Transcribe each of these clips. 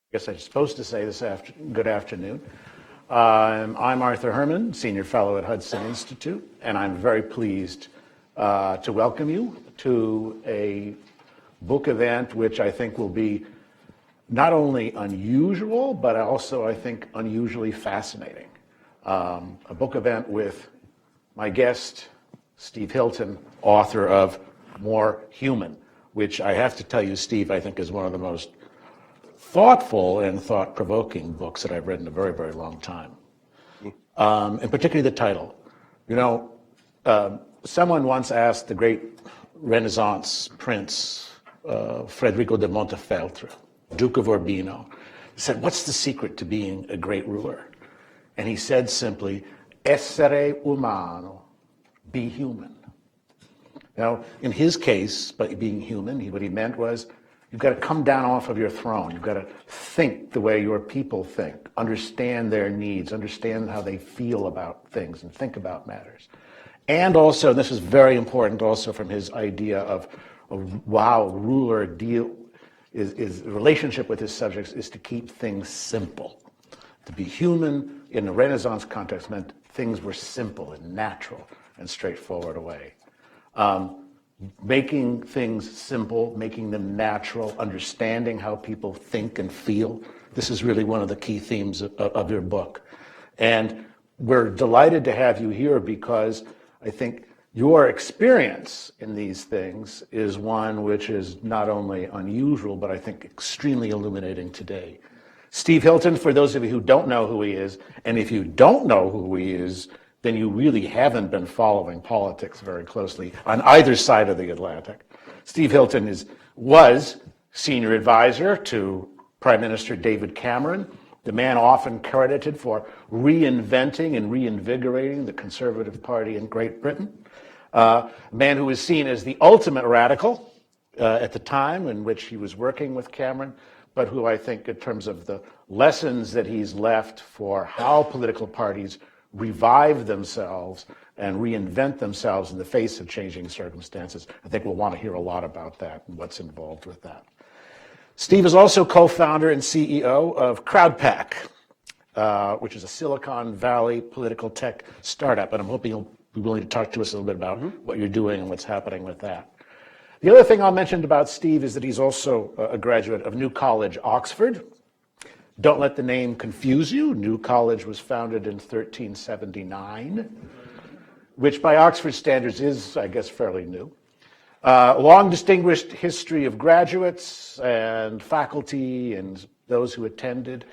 I guess I'm supposed to say good afternoon. I'm Arthur Herman, Senior Fellow at Hudson Institute, and I'm very pleased to welcome you to a book event which I think will be not only unusual, but also I think unusually fascinating. A book event with my guest, Steve Hilton, author of More Human, which I have to tell you, Steve, I think is one of the most thoughtful and thought-provoking books that I've read in a very, very long time. And particularly the title. You know, someone once asked the great Renaissance prince, Federico de Montefeltro, Duke of Urbino, said, what's the secret to being a great ruler? And he said simply, essere umano, be human. Now, in his case, by being human, what he meant was, you've got to come down off of your throne. You've got to think the way your people think, understand their needs, understand how they feel about things and think about matters. And also, and this is very important also from his idea of how a ruler is relationship with his subjects is to keep things simple. To be human in the Renaissance context meant things were simple and natural and straightforward away. Making things simple, making them natural, understanding how people think and feel. This is really one of the key themes of your book. And we're delighted to have you here because I think your experience in these things is one which is not only unusual, but I think extremely illuminating today. Steve Hilton, for those of you who don't know who he is, and if you don't know who he is, then you really haven't been following politics very closely on either side of the Atlantic. Steve Hilton was senior advisor to Prime Minister David Cameron, the man often credited for reinventing and reinvigorating the Conservative Party in Great Britain, a man who was seen as the ultimate radical at the time in which he was working with Cameron, but who I think in terms of the lessons that he's left for how political parties revive themselves and reinvent themselves in the face of changing circumstances. I think we'll want to hear a lot about that and what's involved with that. Steve is also co-founder and CEO of CrowdPack, which is a Silicon Valley political tech startup, and I'm hoping you'll be willing to talk to us a little bit about what you're doing and what's happening with that. The other thing I'll mention about Steve is that he's also a graduate of New College, Oxford. Don't let the name confuse you. New College was founded in 1379, which by Oxford standards is, I guess, fairly new. Long distinguished history of graduates and faculty and those who attended,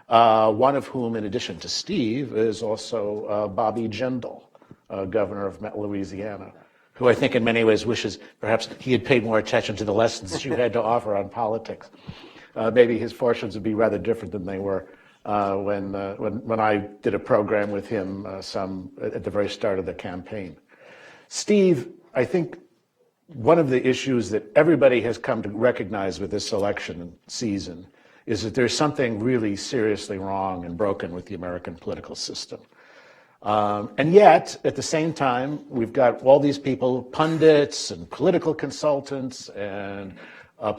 one of whom, in addition to Steve, is also Bobby Jindal, governor of Louisiana, who I think in many ways wishes perhaps he had paid more attention to the lessons that you had to offer on politics. Maybe his fortunes would be rather different than they were when I did a program with him at the very start of the campaign. Steve, I think one of the issues that everybody has come to recognize with this election season is that there's something really seriously wrong and broken with the American political system. And yet, at the same time, we've got all these people, pundits and political consultants and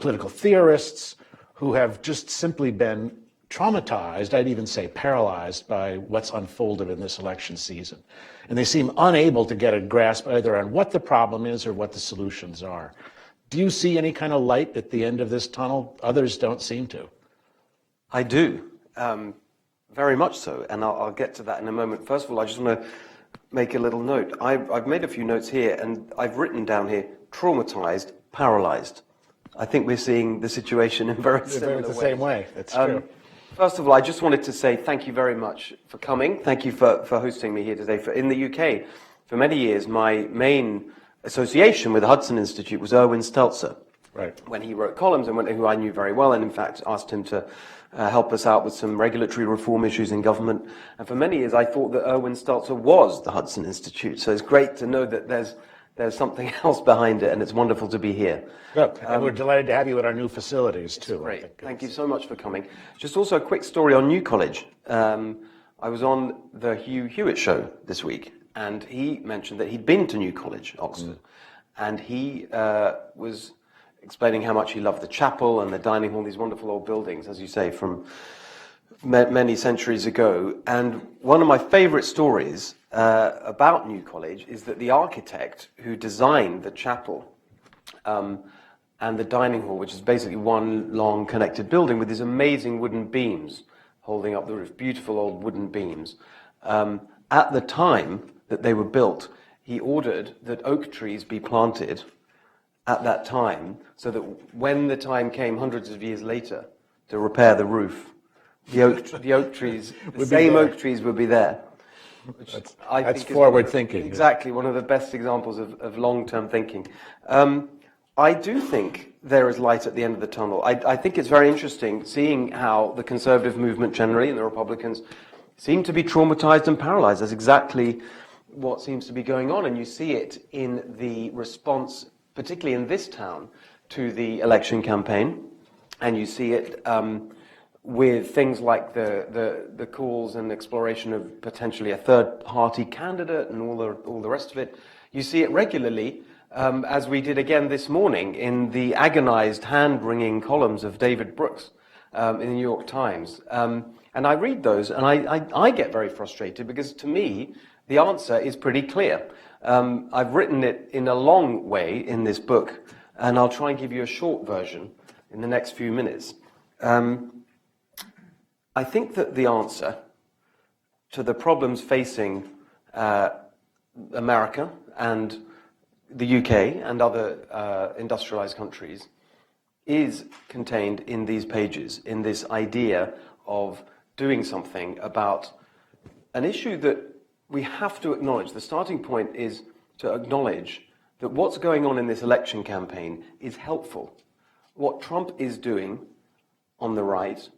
political theorists, who have just simply been traumatized, I'd even say paralyzed, by what's unfolded in this election season. And they seem unable to get a grasp either on what the problem is or what the solutions are. Do you see any kind of light at the end of this tunnel? Others don't seem to. I do, very much so, and I'll get to that in a moment. First of all, I just want to make a little note. I've made a few notes here, and I've written down here, traumatized, paralyzed. I think we're seeing the situation in very similar ways. The same way, that's true. First of all, I just wanted to say thank you very much for coming. Thank you for hosting me here today. In the UK, for many years, my main association with the Hudson Institute was Erwin Stelzer. Right. When he wrote columns, and who I knew very well, and in fact asked him to help us out with some regulatory reform issues in government. And for many years, I thought that Erwin Stelzer was the Hudson Institute. So it's great to know that there's something else behind it, and it's wonderful to be here. Good. And we're delighted to have you at our new facilities, too. Great. Thank you so much for coming. Just also a quick story on New College. I was on the Hugh Hewitt show this week, and he mentioned that he'd been to New College, Oxford, and he was explaining how much he loved the chapel and the dining hall, these wonderful old buildings, as you say, from many centuries ago. And one of my favorite stories about New College is that the architect who designed the chapel and the dining hall, which is basically one long connected building with these amazing wooden beams holding up the roof, beautiful old wooden beams. At the time that they were built, he ordered that oak trees be planted at that time, so that when the time came hundreds of years later to repair the roof, the oak trees, the same oak trees would be there. Which that's forward thinking. Exactly, one of the best examples of long-term thinking. I do think there is light at the end of the tunnel. I think it's very interesting seeing how the conservative movement generally and the Republicans seem to be traumatized and paralyzed. That's exactly what seems to be going on, and you see it in the response, particularly in this town, to the election campaign, and you see it with things like the calls and exploration of potentially a third-party candidate and all the rest of it. You see it regularly, as we did again this morning in the agonized, hand-wringing columns of David Brooks in the New York Times. And I read those, and I get very frustrated because, to me, the answer is pretty clear. I've written it in a long way in this book, and I'll try and give you a short version in the next few minutes. I think that the answer to the problems facing America and the UK and other industrialized countries is contained in these pages, in this idea of doing something about an issue that we have to acknowledge. The starting point is to acknowledge that what's going on in this election campaign is helpful. What Trump is doing on the right,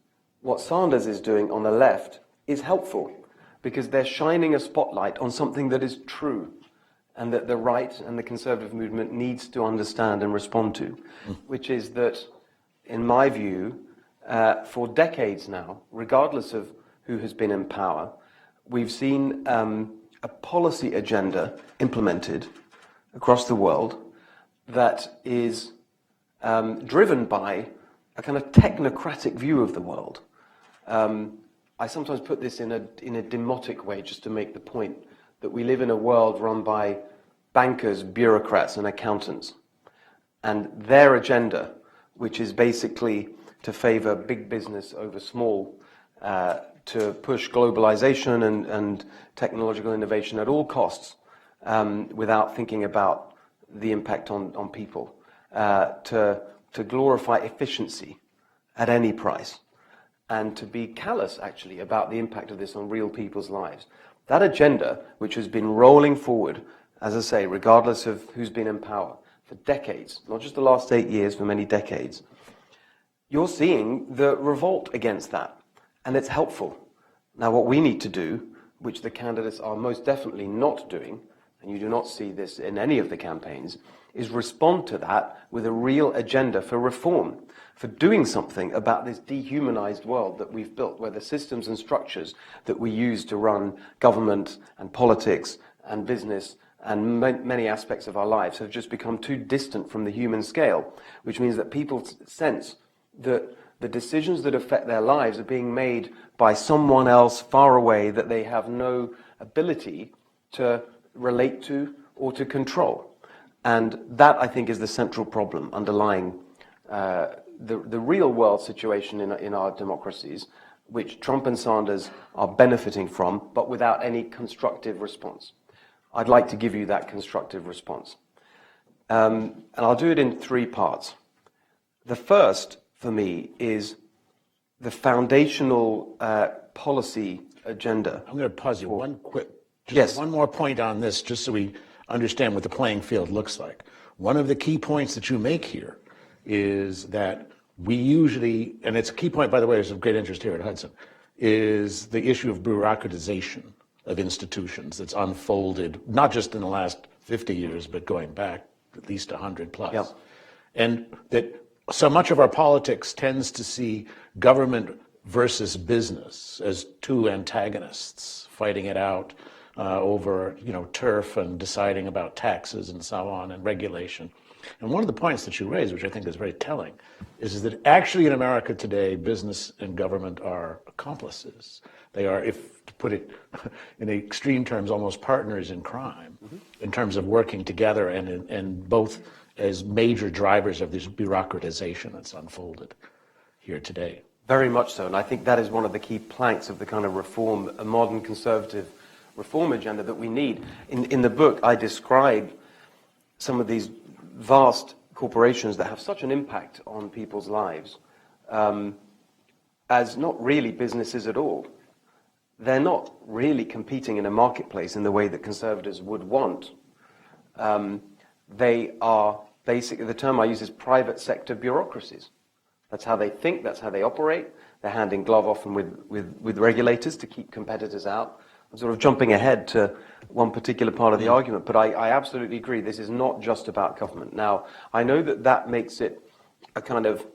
what Sanders is doing on the left, is helpful because they're shining a spotlight on something that is true and that the right and the conservative movement needs to understand and respond to, which is that, in my view, for decades now, regardless of who has been in power, we've seen a policy agenda implemented across the world that is driven by a kind of technocratic view of the world. I sometimes put this in a demotic way just to make the point that we live in a world run by bankers, bureaucrats, and accountants. And their agenda, which is basically to favor big business over small, to push globalization and technological innovation at all costs, without thinking about the impact on people, to glorify efficiency at any price, and to be callous, actually, about the impact of this on real people's lives. That agenda, which has been rolling forward, as I say, regardless of who's been in power, for decades, not just the last 8 years, for many decades, you're seeing the revolt against that, and it's helpful. Now, what we need to do, which the candidates are most definitely not doing, and you do not see this in any of the campaigns, is respond to that with a real agenda for reform, for doing something about this dehumanized world that we've built, where the systems and structures that we use to run government and politics and business and many aspects of our lives have just become too distant from the human scale, which means that people sense that the decisions that affect their lives are being made by someone else far away that they have no ability to relate to or to control. And that, I think, is the central problem underlying the real world situation in our democracies, which Trump and Sanders are benefiting from, but without any constructive response. I'd like to give you that constructive response. And I'll do it in 3 parts. The first, for me, is the foundational policy agenda. I'm going to pause you one more point on this, just so we understand what the playing field looks like. One of the key points that you make here is that we usually, and it's a key point, by the way, is of great interest here at Hudson, is the issue of bureaucratization of institutions that's unfolded, not just in the last 50 years, but going back at least 100 plus. Yep. And that so much of our politics tends to see government versus business as two antagonists fighting it out over turf and deciding about taxes and so on and regulation. And one of the points that you raised, which I think is very telling, is that actually in America today, business and government are accomplices. They are, if to put it in extreme terms, almost partners in crime, in terms of working together and both as major drivers of this bureaucratization that's unfolded here today. Very much so, and I think that is one of the key planks of the kind of reform, a modern conservative reform agenda that we need. In the book, I describe some of these vast corporations that have such an impact on people's lives as not really businesses at all. They're not really competing in a marketplace in the way that conservatives would want. They are basically, the term I use is private sector bureaucracies. That's how they think, that's how they operate. They're hand in glove often with regulators to keep competitors out. I'm sort of jumping ahead to one particular part of the argument, but I absolutely agree. This is not just about government. Now, I know that makes it a kind of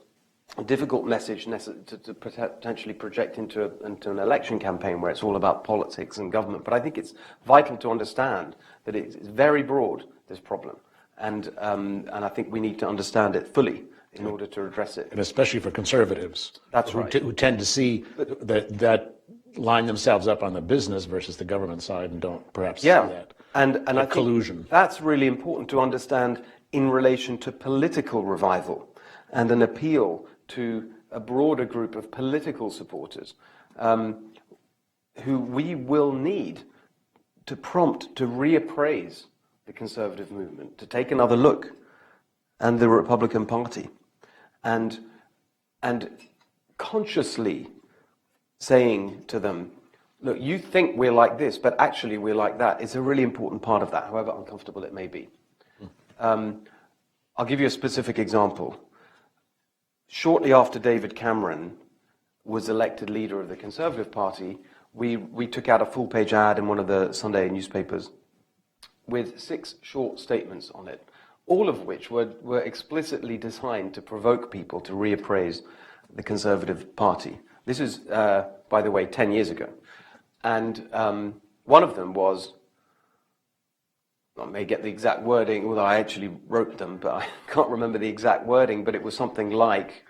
difficult message to potentially project into an election campaign where it's all about politics and government, but I think it's vital to understand that it's very broad, this problem, and I think we need to understand it fully in order to address it. And especially for conservatives. That's right. Who tend to see that line themselves up on the business versus the government side and don't perhaps see that. And I think collusion. That's really important to understand in relation to political revival and an appeal to a broader group of political supporters who we will need to prompt to reappraise the conservative movement, to take another look, and the Republican Party, and consciously saying to them, look, you think we're like this, but actually we're like that. It's a really important part of that, however uncomfortable it may be. I'll give you a specific example. Shortly after David Cameron was elected leader of the Conservative Party, we took out a full-page ad in one of the Sunday newspapers with 6 short statements on it, all of which were explicitly designed to provoke people to reappraise the Conservative Party. This is, by the way, 10 years ago. And one of them was, I may get the exact wording, although I actually wrote them, but I can't remember the exact wording, but it was something like,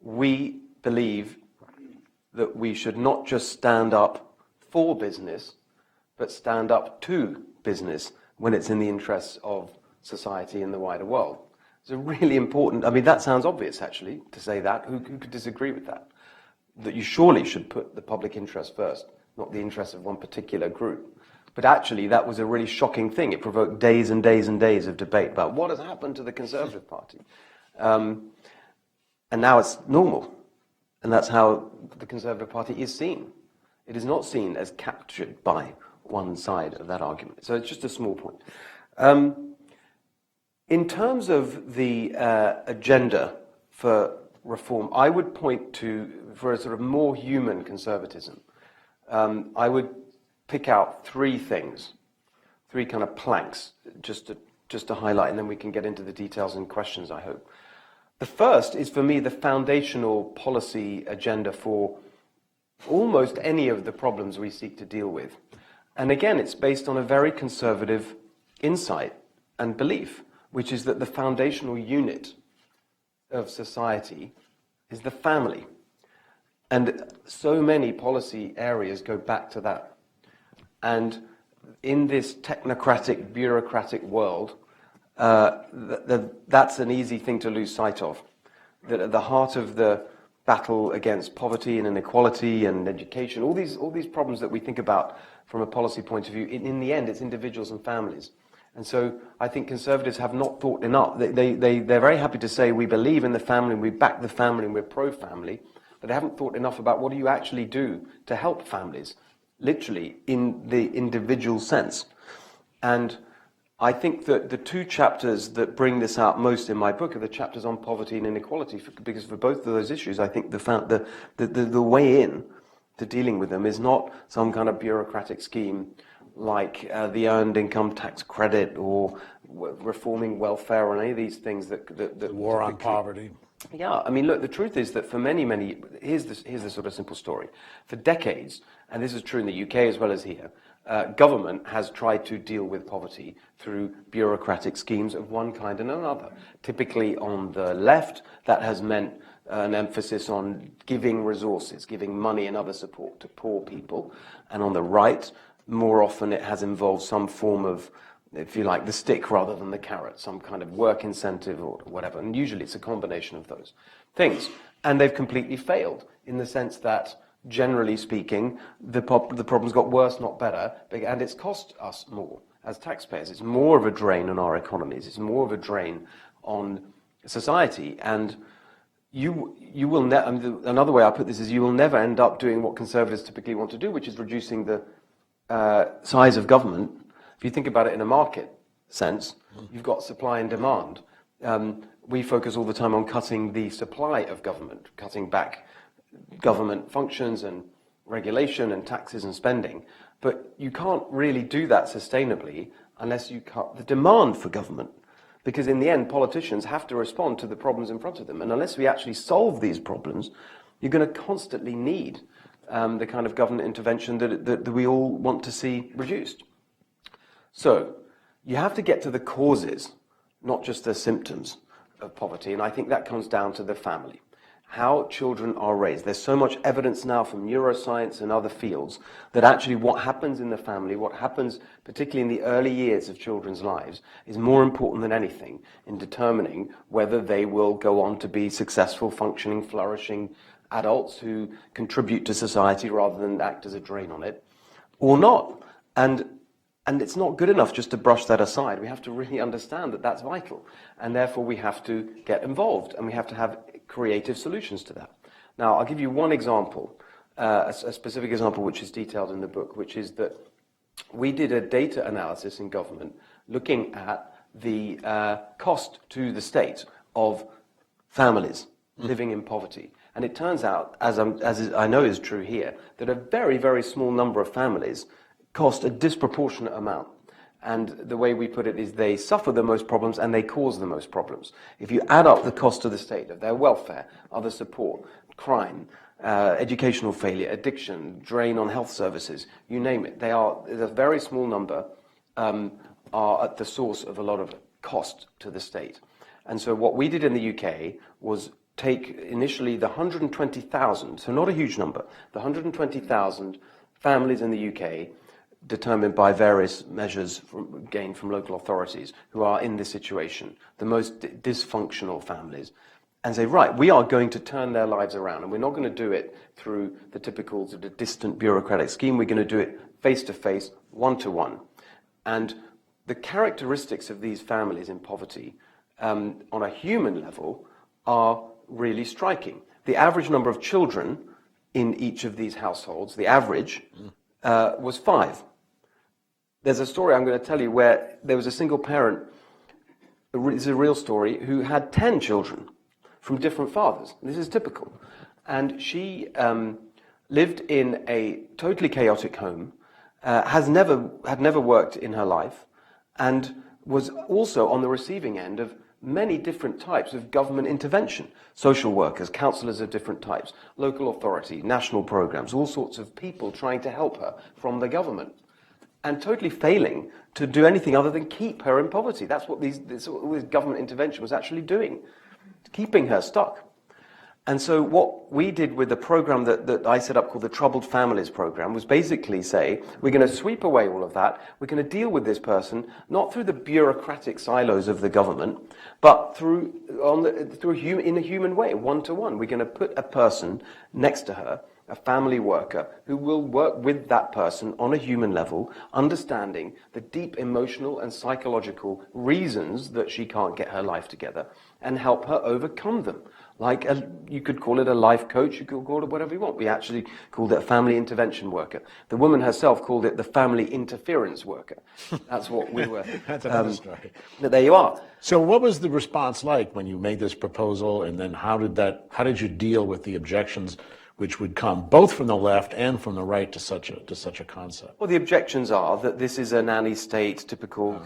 we believe that we should not just stand up for business, but stand up to business when it's in the interests of society and the wider world. It's a really important, I mean, that sounds obvious, actually, to say that. Who could disagree with that? That you surely should put the public interest first, not the interest of one particular group. But actually, that was a really shocking thing. It provoked days and days and days of debate about what has happened to the Conservative Party. And now it's normal. And that's how the Conservative Party is seen. It is not seen as captured by one side of that argument. So it's just a small point. In terms of the agenda for reform, I would point to, for a sort of more human conservatism, I would pick out 3 things, 3 kind of planks, just to highlight, and then we can get into the details and questions, I hope. The first is, for me, the foundational policy agenda for almost any of the problems we seek to deal with. And again, it's based on a very conservative insight and belief, which is that the foundational unit of society is the family. And so many policy areas go back to that. And in this technocratic, bureaucratic world, that's an easy thing to lose sight of. That at the heart of the battle against poverty and inequality and education, all these problems that we think about from a policy point of view, in the end, it's individuals and families. And so I think conservatives have not thought enough. They're very happy to say we believe in the family, we back the family, and we're pro-family, but they haven't thought enough about what do you actually do to help families, literally, in the individual sense. And I think that the 2 chapters that bring this out most in my book are the chapters on poverty and inequality, because for both of those issues, I think the way in to dealing with them is not some kind of bureaucratic scheme like the earned income tax credit or reforming welfare or any of these things that war on poverty. Yeah, I mean, look, the truth is that for many, here's the sort of simple story. For decades, and this is true in the UK as well as here, government has tried to deal with poverty through bureaucratic schemes of one kind and another. Typically on the left, that has meant an emphasis on giving resources, giving money and other support to poor people. And on the right, more often it has involved some form of, if you like, the stick rather than the carrot, some kind of work incentive or whatever. And usually it's a combination of those things. And they've completely failed in the sense that, generally speaking, the problems got worse, not better, and it's cost us more as taxpayers. It's more of a drain on our economies. It's more of a drain on society. And you will another way I put this is you will never end up doing what conservatives typically want to do, which is reducing the size of government. If you think about it in a market sense, you've got supply and demand. We focus all the time on cutting the supply of government, cutting back government functions and regulation and taxes and spending. But you can't really do that sustainably unless you cut the demand for government. Because in the end, politicians have to respond to the problems in front of them. And unless we actually solve these problems, you're going to constantly need the kind of government intervention that we all want to see reduced. So you have to get to the causes, not just the symptoms of poverty. And I think that comes down to the family, how children are raised. There's so much evidence now from neuroscience and other fields that actually what happens in the family, what happens particularly in the early years of children's lives, is more important than anything in determining whether they will go on to be successful, functioning, flourishing adults who contribute to society rather than act as a drain on it, or not. And it's not good enough just to brush that aside. We have to really understand that that's vital. And therefore we have to get involved and we have to have creative solutions to that. Now, I'll give you one example, a specific example which is detailed in the book, which is that we did a data analysis in government looking at the cost to the state of families living in poverty. And it turns out, as I know is true here, that a very, very small number of families cost a disproportionate amount. And the way we put it is they suffer the most problems and they cause the most problems. If you add up the cost to the state of their welfare, other support, crime, educational failure, addiction, drain on health services, you name it, there's a very small number are at the source of a lot of cost to the state. And so what we did in the UK was take initially the 120,000, so not a huge number, the 120,000 families in the UK determined by various measures gained from local authorities who are in this situation, the most dysfunctional families, and say, right, we are going to turn their lives around, and we're not going to do it through the typical sort of distant bureaucratic scheme. We're going to do it face-to-face, one-to-one. And the characteristics of these families in poverty on a human level are really striking. The average number of children in each of these households, the average, was 5. There's a story I'm going to tell you where there was a single parent, it's a real story, who had 10 children from different fathers. This is typical. And she lived in a totally chaotic home, had never worked in her life, and was also on the receiving end of many different types of government intervention. Social workers, counsellors of different types, local authority, national programs, all sorts of people trying to help her from the government. And totally failing to do anything other than keep her in poverty. That's what this government intervention was actually doing, keeping her stuck. And so what we did with the program that I set up called the Troubled Families Program was basically say, we're going to sweep away all of that, we're going to deal with this person, not through the bureaucratic silos of the government, but in a human way, one-to-one. We're going to put a person next to her, a family worker, who will work with that person on a human level, understanding the deep emotional and psychological reasons that she can't get her life together, and help her overcome them. Like, you could call it a life coach, you could call it whatever you want. We actually called it a family intervention worker. The woman herself called it the family interference worker. That's what we were. That's another story. But there you are. So what was the response like when you made this proposal, and then how did you deal with the objections which would come both from the left and from the right to such a concept? Well, the objections are that this is a nanny state, typical.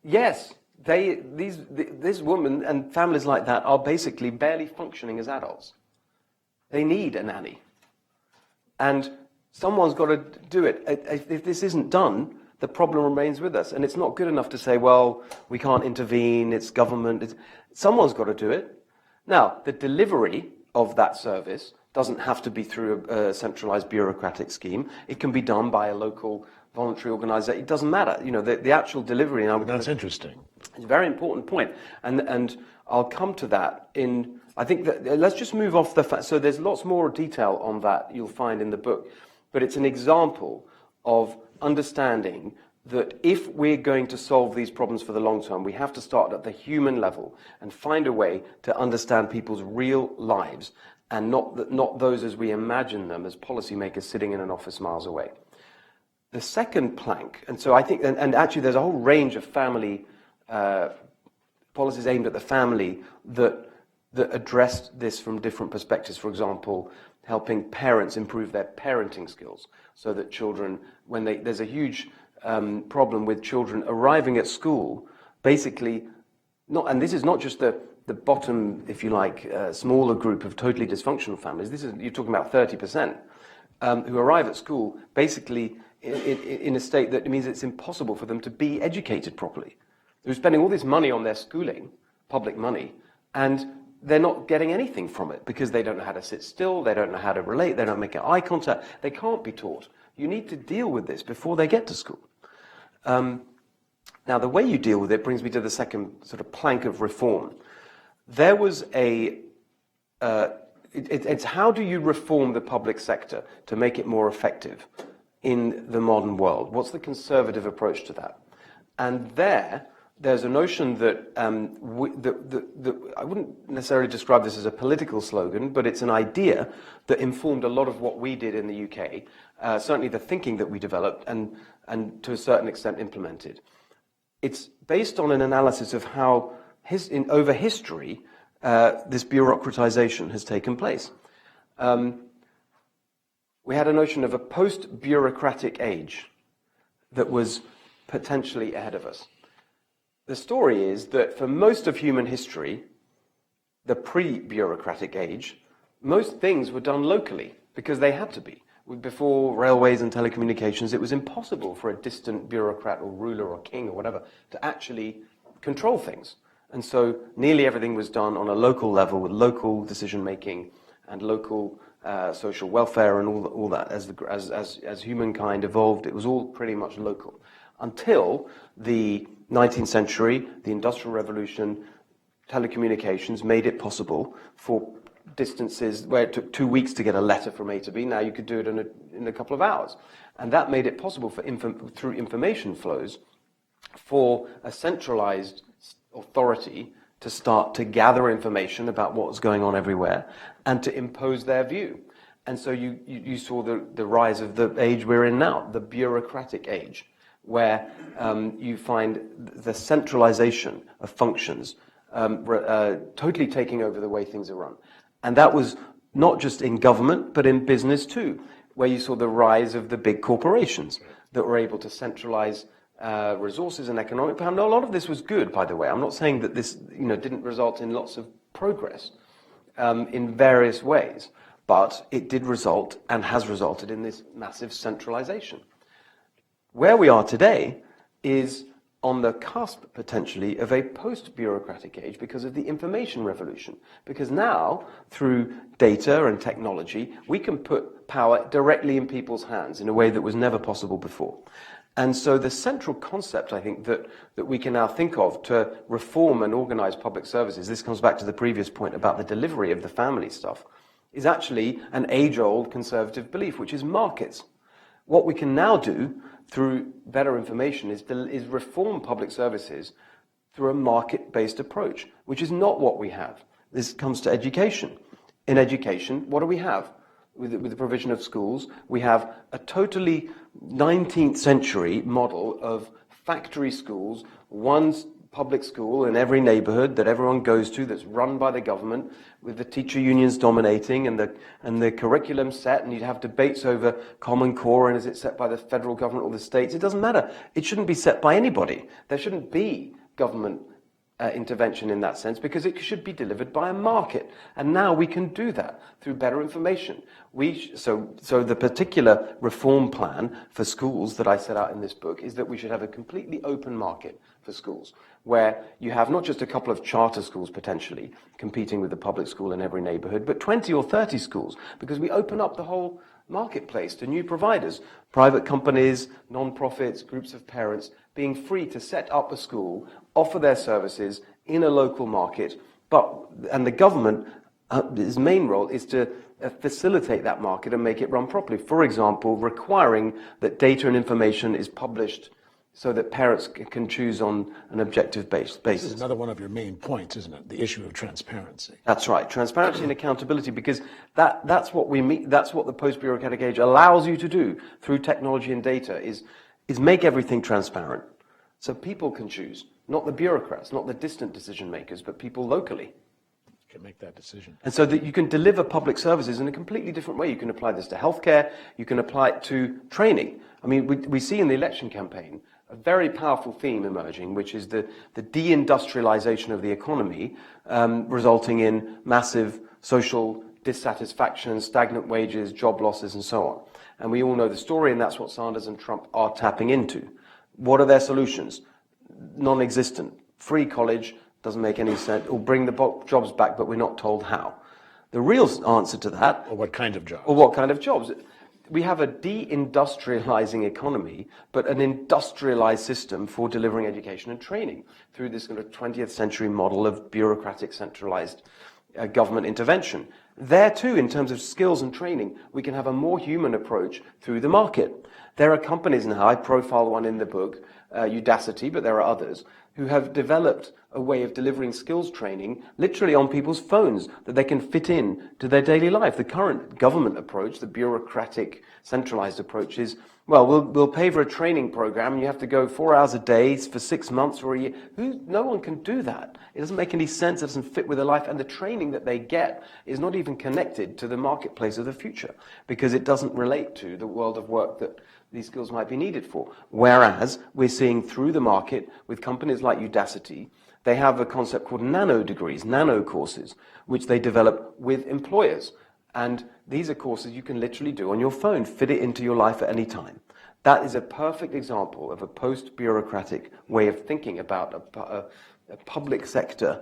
Yes, this woman and families like that are basically barely functioning as adults. They need a nanny. And someone's got to do it. If this isn't done, the problem remains with us. And it's not good enough to say, well, we can't intervene, it's government. Someone's got to do it. Now, the delivery of that service doesn't have to be through a centralized bureaucratic scheme. It can be done by a local voluntary organization. It doesn't matter. You know, the actual delivery. Now, That's interesting. It's a very important point. And I'll come to that in, I think that, let's just move off the fact, so there's lots more detail on that you'll find in the book, but it's an example of understanding that if we're going to solve these problems for the long term, we have to start at the human level and find a way to understand people's real lives and not those as we imagine them as policymakers sitting in an office miles away. The second plank, and so I think, and actually there's a whole range of family policies aimed at the family that addressed this from different perspectives. For example, helping parents improve their parenting skills so that children, there's a huge problem with children arriving at school, basically, and this is not just the bottom, if you like, smaller group of totally dysfunctional families. You're talking about 30% who arrive at school basically in a state that means it's impossible for them to be educated properly. They're spending all this money on their schooling, public money, and they're not getting anything from it because they don't know how to sit still, they don't know how to relate, they're not making eye contact, they can't be taught. You need to deal with this before they get to school. Now, the way you deal with it brings me to the second sort of plank of reform. There was it's how do you reform the public sector to make it more effective in the modern world? What's the conservative approach to that? And there's a notion that, I wouldn't necessarily describe this as a political slogan, but it's an idea that informed a lot of what we did in the UK, certainly the thinking that we developed and to a certain extent implemented. It's based on an analysis of how, over history, this bureaucratization has taken place. We had a notion of a post-bureaucratic age that was potentially ahead of us. The story is that for most of human history, the pre-bureaucratic age, most things were done locally because they had to be. Before railways and telecommunications, it was impossible for a distant bureaucrat or ruler or king or whatever to actually control things. And so nearly everything was done on a local level with local decision-making and local social welfare and all that. As humankind evolved, it was all pretty much local. Until the 19th century, the Industrial Revolution, telecommunications made it possible for distances where it took 2 weeks to get a letter from A to B. Now you could do it in a couple of hours. And that made it possible through information flows for a centralized authority to start to gather information about what was going on everywhere and to impose their view. And so you saw the rise of the age we're in now, the bureaucratic age, where you find the centralization of functions totally taking over the way things are run. And that was not just in government, but in business too, where you saw the rise of the big corporations that were able to centralize resources and economic power. A lot of this was good, by the way. I'm not saying that this didn't result in lots of progress in various ways, but it did result and has resulted in this massive centralization. Where we are today is on the cusp, potentially, of a post-bureaucratic age because of the information revolution. Because now, through data and technology, we can put power directly in people's hands in a way that was never possible before. And so the central concept, I think, that we can now think of to reform and organize public services, this comes back to the previous point about the delivery of the family stuff, is actually an age-old conservative belief, which is markets. What we can now do through better information is reform public services through a market-based approach, which is not what we have. This comes to education. In education, what do we have? With the provision of schools, we have a totally 19th century model of factory schools, one public school in every neighborhood that everyone goes to that's run by the government, with the teacher unions dominating and the curriculum set, and you'd have debates over Common Core and is it set by the federal government or the states? It doesn't matter. It shouldn't be set by anybody. There shouldn't be government intervention in that sense, because it should be delivered by a market. And now we can do that through better information. So the particular reform plan for schools that I set out in this book is that we should have a completely open market for schools, where you have not just a couple of charter schools potentially competing with the public school in every neighborhood, but 20 or 30 schools, because we open up the whole marketplace to new providers, private companies, non-profits, groups of parents, being free to set up a school, offer their services in a local market, and the government, its main role is to facilitate that market and make it run properly. For example, requiring that data and information is published so that parents can choose on an objective basis. This is another one of your main points, isn't it? The issue of transparency. That's right, transparency and accountability, because that's what we meet. That's what the post-bureaucratic age allows you to do through technology and data is make everything transparent, so people can choose, not the bureaucrats, not the distant decision makers, but people locally can make that decision. And so that you can deliver public services in a completely different way. You can apply this to healthcare. You can apply it to training. I mean, we see in the election campaign a very powerful theme emerging, which is the deindustrialization of the economy, resulting in massive social dissatisfaction, stagnant wages, job losses, and so on. And we all know the story, and that's what Sanders and Trump are tapping into. What are their solutions? Non-existent. Free college doesn't make any sense. Or bring the jobs back, but we're not told how. The real answer to that... Or what kind of jobs? Or what kind of jobs? We have a deindustrializing economy, but an industrialized system for delivering education and training through this kind of 20th century model of bureaucratic centralized government intervention. There too, in terms of skills and training, we can have a more human approach through the market. There are companies now, I profile one in the book, Udacity, but there are others, who have developed a way of delivering skills training literally on people's phones that they can fit in to their daily life. The current government approach, the bureaucratic, centralized approach is, well, we'll pay for a training program and you have to go 4 hours a day for 6 months or a year. No one can do that. It doesn't make any sense. It doesn't fit with their life. And the training that they get is not even connected to the marketplace of the future because it doesn't relate to the world of work that these skills might be needed for. Whereas we're seeing through the market with companies like Udacity, they have a concept called nano degrees, nano courses, which they develop with employers. And these are courses you can literally do on your phone, fit it into your life at any time. That is a perfect example of a post-bureaucratic way of thinking about a public sector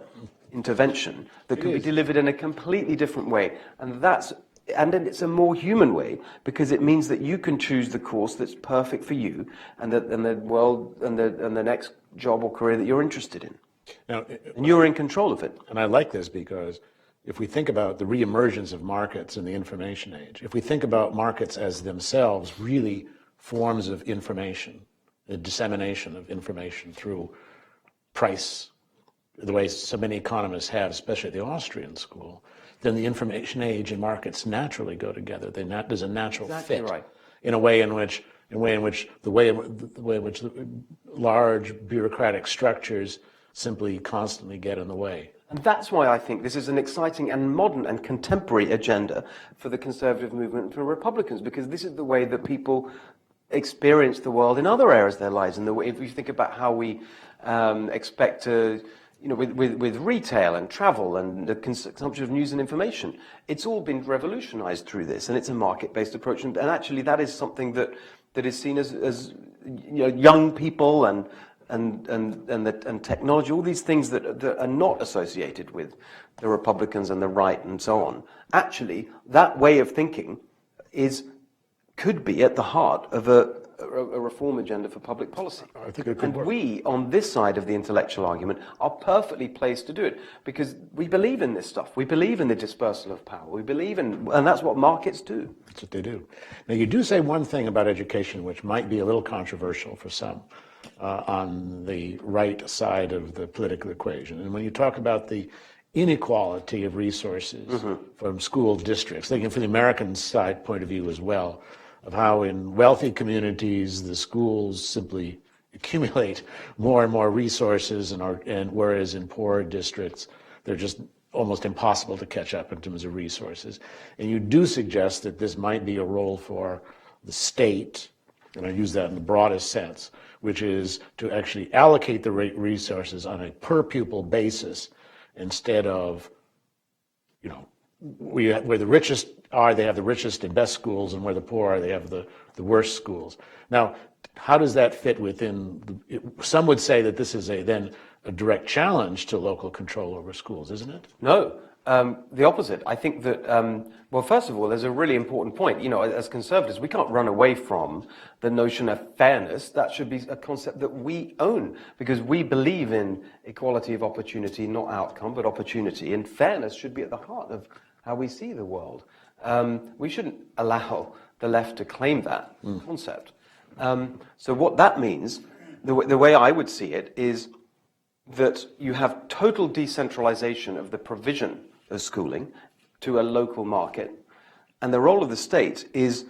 intervention that could be delivered in a completely different way. And then it's a more human way because it means that you can choose the course that's perfect for you and the next job or career that you're interested in. Now, and you're in control of it. And I like this because if we think about the reemergence of markets in the information age, if we think about markets as themselves really forms of information, the dissemination of information through price, the way so many economists have, especially at the Austrian school, then the information age and markets naturally go together. There's a natural fit right. in a way in which large bureaucratic structures simply constantly get in the way. And that's why I think this is an exciting and modern and contemporary agenda for the conservative movement and for Republicans, because this is the way that people experience the world in other areas of their lives. And the way, if you think about how we expect to, with retail and travel and the consumption of news and information, it's all been revolutionized through this, and it's a market-based approach. And actually, that is something that is seen as young people and technology, all these things that are not associated with the Republicans and the right and so on. Actually, that way of thinking could be at the heart of a reform agenda for public policy. I think it could work. We, on this side of the intellectual argument, are perfectly placed to do it because we believe in this stuff. We believe in the dispersal of power. We believe in, and that's what markets do. That's what they do. Now, you do say one thing about education which might be a little controversial for some on the right side of the political equation. And when you talk about the inequality of resources from school districts, thinking from the American side point of view as well, of how in wealthy communities the schools simply accumulate more and more resources, and whereas in poorer districts they're just almost impossible to catch up in terms of resources. And you do suggest that this might be a role for the state, and I use that in the broadest sense, which is to actually allocate the resources on a per pupil basis instead of, where the richest are, they have the richest and best schools, and where the poor are, they have the worst schools. Now, how does that fit within, some would say that this is then a direct challenge to local control over schools, isn't it? No, the opposite. I think that, well, first of all, there's a really important point. As conservatives, we can't run away from the notion of fairness. That should be a concept that we own, because we believe in equality of opportunity, not outcome, but opportunity. And fairness should be at the heart of how we see the world. We shouldn't allow the left to claim that concept. So what that means, the way I would see it, is that you have total decentralization of the provision of schooling to a local market, and the role of the state is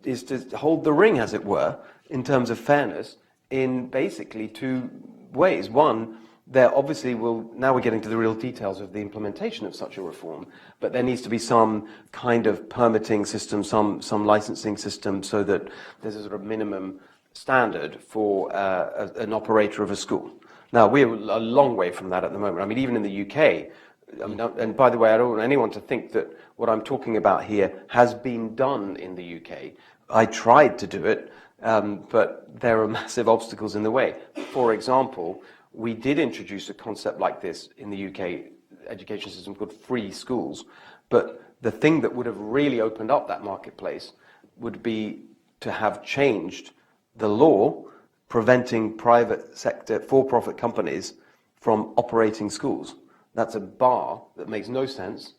to hold the ring, as it were, in terms of fairness, in basically two ways. One, there obviously now we're getting to the real details of the implementation of such a reform, but there needs to be some kind of permitting system, some licensing system, so that there's a sort of minimum standard for an operator of a school. Now, we're a long way from that at the moment. I mean, even in the UK, and by the way, I don't want anyone to think that what I'm talking about here has been done in the UK. I tried to do it, but there are massive obstacles in the way. For example, we did introduce a concept like this in the UK education system called free schools, but the thing that would have really opened up that marketplace would be to have changed the law preventing private sector for-profit companies from operating schools. That's a bar that makes no sense,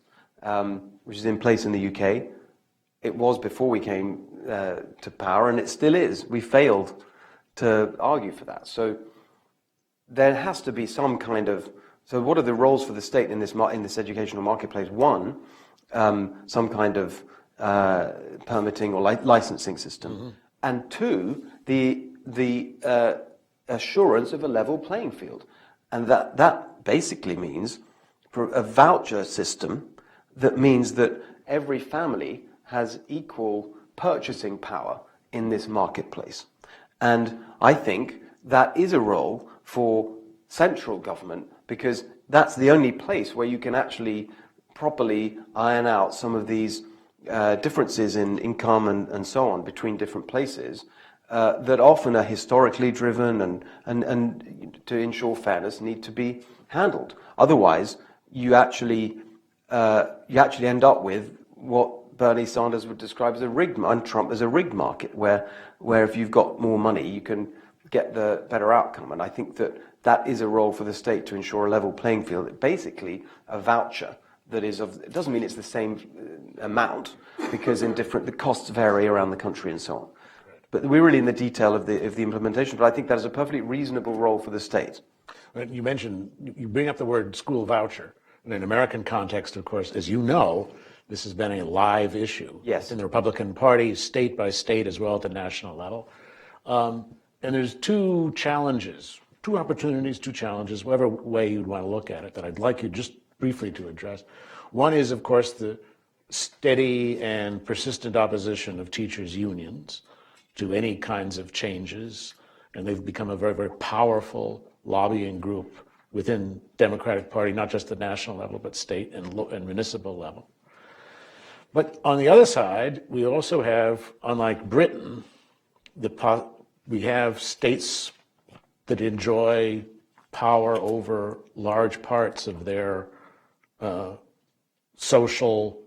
which is in place in the UK. It was before we came to power, and it still is. We failed to argue for that. So there has to be some kind of. So what are the roles for the state in this educational marketplace? One, some kind of permitting or licensing system, and two, the assurance of a level playing field, and that basically means a voucher system that means that every family has equal purchasing power in this marketplace. And I think that is a role for central government, because that's the only place where you can actually properly iron out some of these differences in income and so on between different places that often are historically driven and to ensure fairness need to be handled. Otherwise, you actually end up with what Bernie Sanders would describe as a rigged, and Trump as a rigged market, where if you've got more money, you can get the better outcome. And I think that is a role for the state to ensure a level playing field. Basically, a voucher that is it doesn't mean it's the same amount, because the costs vary around the country and so on. But we're really in the detail of the implementation. But I think that is a perfectly reasonable role for the state. You bring up the word school voucher. In an American context, of course, as you know, this has been a live issue. Yes. In the Republican Party, state by state, as well at the national level. And there's two opportunities, two challenges, whatever way you'd want to look at it, that I'd like you just briefly to address. One is, of course, the steady and persistent opposition of teachers' unions to any kinds of changes, and they've become a very, very powerful lobbying group within Democratic Party, not just the national level, but state and municipal level. But on the other side, we also have, unlike Britain, we have states that enjoy power over large parts of their social,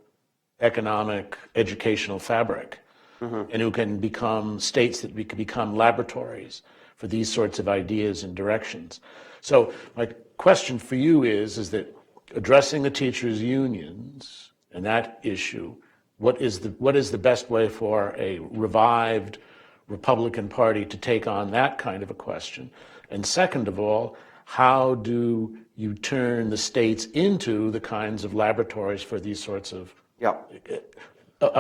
economic, educational fabric, and who can become states that can become laboratories for these sorts of ideas and directions. So my question for you is that addressing the teachers' unions and that issue, what is the best way for a revived Republican Party to take on that kind of a question? And second of all, how do you turn the states into the kinds of laboratories for these sorts of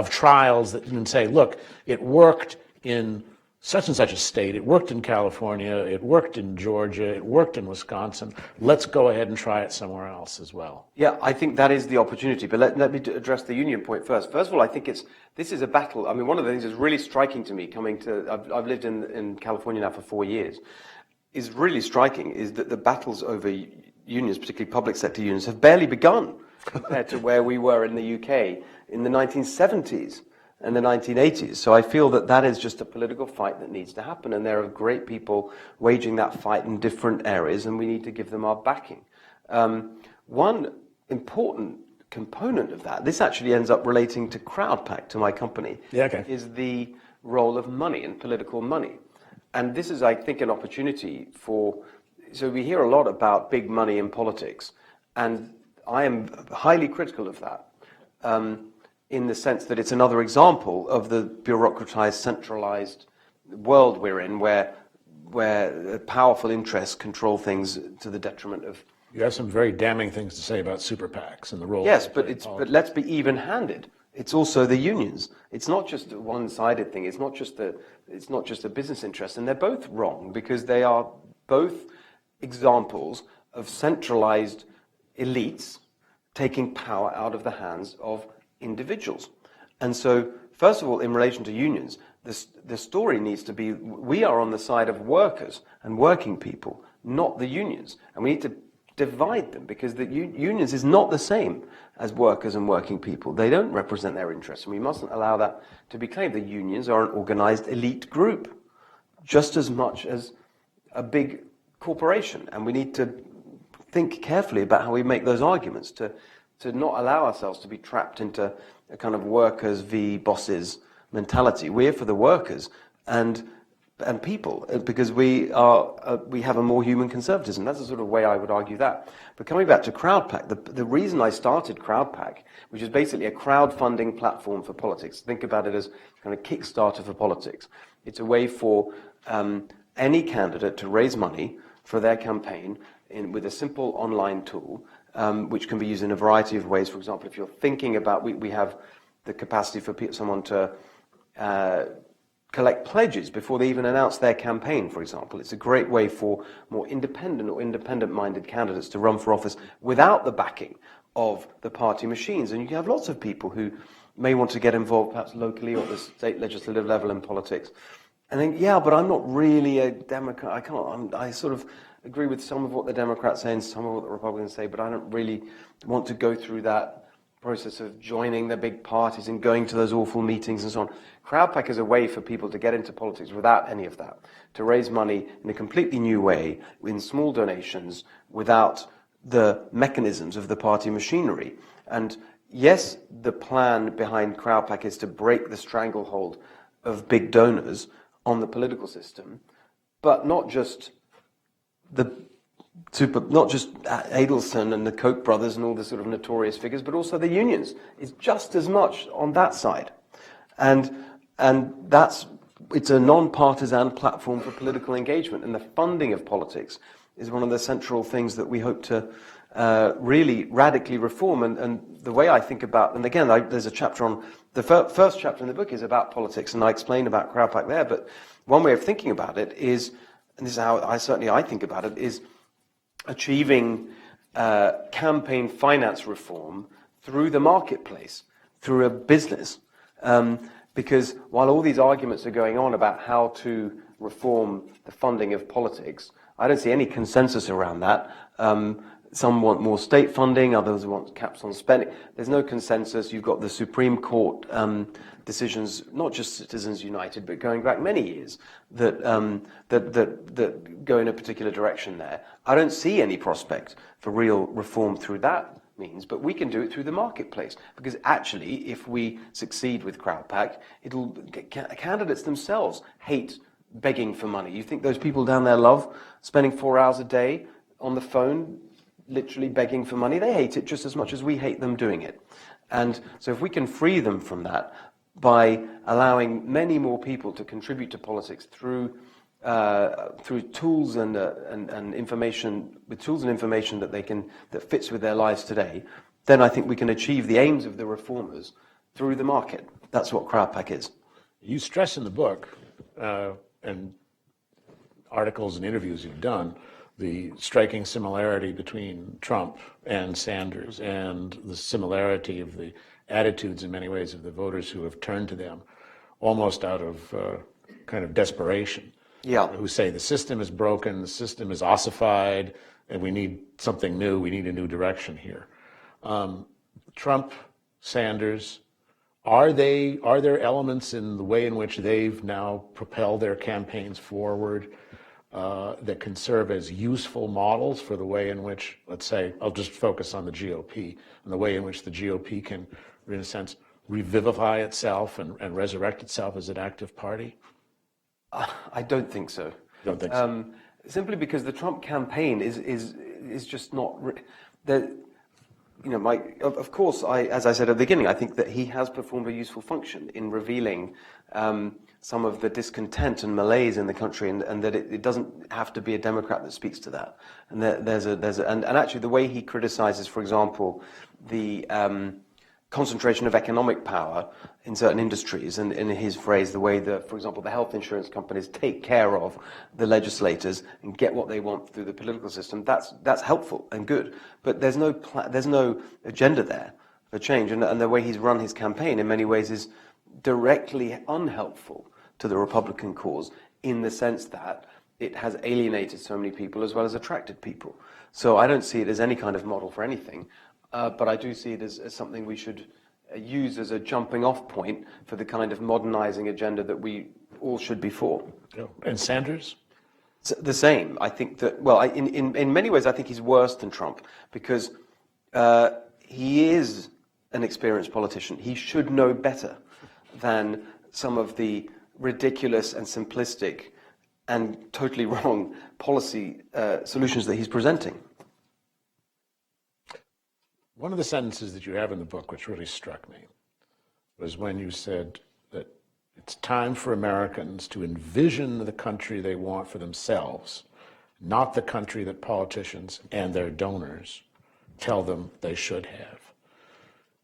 trials that you can say, look, it worked in such and such a state. It worked in California. It worked in Georgia. It worked in Wisconsin. Let's go ahead and try it somewhere else as well. Yeah, I think that is the opportunity. But let me address the union point first. First of all, I think this is a battle. I mean, one of the things that's really striking to me I've lived in California now for 4 years, is really striking is that the battles over unions, particularly public sector unions, have barely begun compared to where we were in the UK in the 1970s and the 1980s. So I feel that is just a political fight that needs to happen, and there are great people waging that fight in different areas, and we need to give them our backing. One important component of that, this actually ends up relating to CrowdPack, to my company, is the role of money and political money. And this is, I think, an opportunity so we hear a lot about big money in politics, and I am highly critical of that, in the sense that it's another example of the bureaucratized, centralized world we're in, where powerful interests control things to the detriment of... You have some very damning things to say about super PACs and the role. Yes, but let's be even-handed. It's also the unions. It's not just a one-sided thing. It's not just a business interest, and they're both wrong because they are both examples of centralized elites taking power out of the hands of individuals. And so, first of all, in relation to unions, the story needs to be, we are on the side of workers and working people, not the unions. And we need to divide them, because the unions is not the same as workers and working people. They don't represent their interests, and we mustn't allow that to be claimed. The unions are an organized elite group, just as much as a big corporation, and we need to think carefully about how we make those arguments to not allow ourselves to be trapped into a kind of workers v bosses mentality. We're for the workers and people, because we have a more human conservatism. That's the sort of way I would argue that. But coming back to CrowdPack, the reason I started CrowdPack, which is basically a crowdfunding platform for politics, think about it as kind of Kickstarter for politics. It's a way for any candidate to raise money for their campaign with a simple online tool, which can be used in a variety of ways. For example, if you're thinking about, we have the capacity for someone to collect pledges before they even announce their campaign, for example. It's a great way for more independent or independent-minded candidates to run for office without the backing of the party machines. And you can have lots of people who may want to get involved perhaps locally or at the state legislative level in politics and think, yeah, but I'm not really a Democrat. I sort of agree with some of what the Democrats say and some of what the Republicans say, but I don't really want to go through that process of joining the big parties and going to those awful meetings and so on. CrowdPack is a way for people to get into politics without any of that, to raise money in a completely new way, in small donations, without the mechanisms of the party machinery. And yes, the plan behind CrowdPack is to break the stranglehold of big donors on the political system, but not just Adelson and the Koch brothers and all the sort of notorious figures, but also the unions. It's just as much on that side. And it's a non-partisan platform for political engagement, and the funding of politics is one of the central things that we hope to really radically reform. And the way I think about, and again, there's a chapter on, the first chapter in the book is about politics, and I explain about CrowdPack there, but one way of thinking about it is, and this is how I think about it, is achieving campaign finance reform through the marketplace, through a business. Because while all these arguments are going on about how to reform the funding of politics, I don't see any consensus around that. Some want more state funding, others want caps on spending. There's no consensus. You've got the Supreme Court decisions, not just Citizens United, but going back many years, that go in a particular direction there. I don't see any prospect for real reform through that means, but we can do it through the marketplace, because actually, if we succeed with CrowdPack, candidates themselves hate begging for money. You think those people down there love spending 4 hours a day on the phone, literally begging for money? They hate it just as much as we hate them doing it. And so if we can free them from that by allowing many more people to contribute to politics through tools and information, with tools and information that fits with their lives today, then I think we can achieve the aims of the reformers through the market. That's what CrowdPack is. You stress in the book, and articles and interviews you've done, the striking similarity between Trump and Sanders and the similarity of the attitudes in many ways of the voters who have turned to them almost out of kind of desperation. Yeah. Who say the system is broken, the system is ossified, and we need something new, we need a new direction here. Trump, Sanders, are there elements in the way in which they've now propelled their campaigns forward that can serve as useful models for the way in which, let's say, I'll just focus on the GOP, and the way in which the GOP can, in a sense, revivify itself and resurrect itself as an active party? I don't think so. Don't think so. Simply because the Trump campaign is just not. Of course, as I said at the beginning, I think that he has performed a useful function in revealing some of the discontent and malaise in the country, and that it doesn't have to be a Democrat that speaks to that. And and actually the way he criticizes, for example, the concentration of economic power in certain industries, and in his phrase, the way that, for example, the health insurance companies take care of the legislators and get what they want through the political system, that's helpful and good. But there's no agenda there for change, and the way he's run his campaign in many ways is directly unhelpful to the Republican cause, in the sense that it has alienated so many people as well as attracted people. So I don't see it as any kind of model for anything. But I do see it as something we should use as a jumping off point for the kind of modernizing agenda that we all should be for. And Sanders? The same. I think that, well, in many ways, I think he's worse than Trump, because he is an experienced politician. He should know better than some of the ridiculous and simplistic and totally wrong policy solutions that he's presenting. One of the sentences that you have in the book which really struck me was when you said that it's time for Americans to envision the country they want for themselves, not the country that politicians and their donors tell them they should have.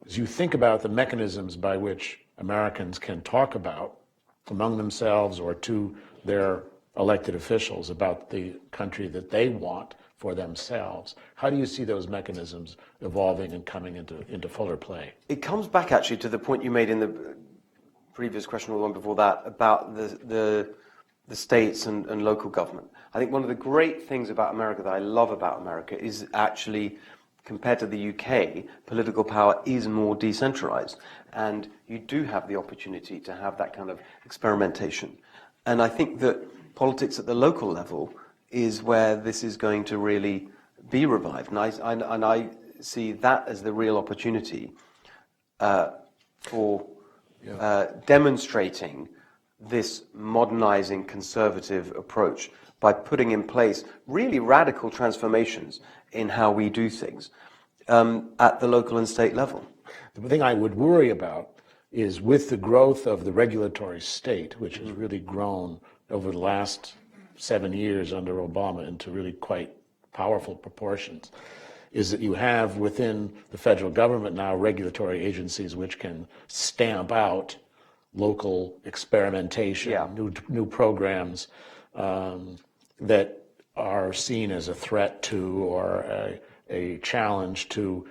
As you think about the mechanisms by which Americans can talk about among themselves or to their elected officials about the country that they want for themselves, how do you see those mechanisms evolving and coming into fuller play? It comes back actually to the point you made in the previous question or the one before that about the states and local government. I think one of the great things about America that I love about America is actually, compared to the UK, political power is more decentralized, and you do have the opportunity to have that kind of experimentation. And I think that politics at the local level is where this is going to really be revived. And I see that as the real opportunity for demonstrating this modernizing conservative approach by putting in place really radical transformations in how we do things at the local and state level. The thing I would worry about is with the growth of the regulatory state, which has really grown over the last 7 years under Obama into really quite powerful proportions, is that you have within the federal government now regulatory agencies which can stamp out local experimentation, new programs that are seen as a threat to or a challenge to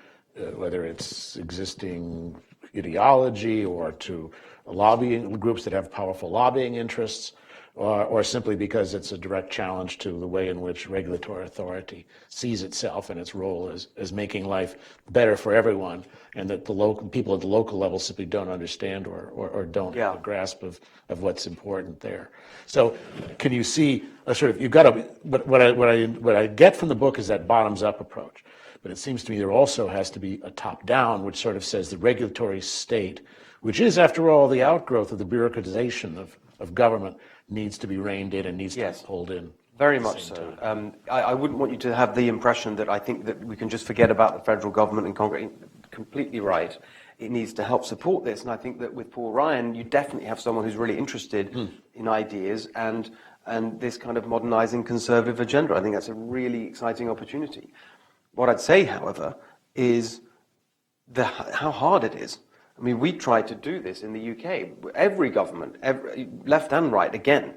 whether it's existing ideology or to lobbying groups that have powerful lobbying interests, or simply because it's a direct challenge to the way in which regulatory authority sees itself and its role as making life better for everyone, and that the local people at the local level simply don't understand or don't have a grasp of what's important there. So, can you see a sort of, you've got to, what I get from the book is that bottoms-up approach, but it seems to me there also has to be a top-down, which sort of says the regulatory state, which is, after all, the outgrowth of the bureaucratization of government, needs to be reined in and needs to be pulled in. Very much so. I wouldn't want you to have the impression that I think that we can just forget about the federal government and Congress. Completely right. It needs to help support this. And I think that with Paul Ryan, you definitely have someone who's really interested in ideas and this kind of modernizing conservative agenda. I think that's a really exciting opportunity. What I'd say, however, is how hard it is. I mean, we tried to do this in the UK. Every government, left and right, again,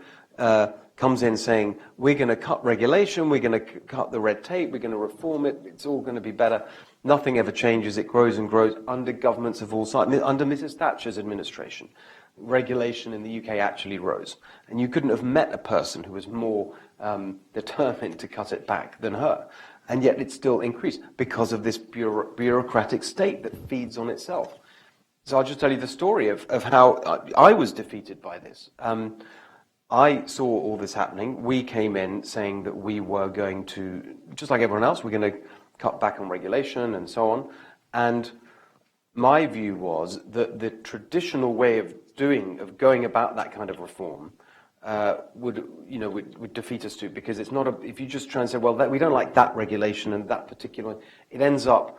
comes in saying, we're going to cut regulation, we're going to cut the red tape, we're going to reform it, it's all going to be better. Nothing ever changes, it grows and grows under governments of all sizes. Under Mrs. Thatcher's administration, regulation in the UK actually rose. And you couldn't have met a person who was more determined to cut it back than her. And yet it still increased because of this bureaucratic state that feeds on itself. So I'll just tell you the story of how I was defeated by this. I saw all this happening. We came in saying that we were going to, just like everyone else, we're going to cut back on regulation and so on. And my view was that the traditional way of going about that kind of reform would defeat us too, because it's not if you just try and say, well, we don't like that regulation and that particular, it ends up,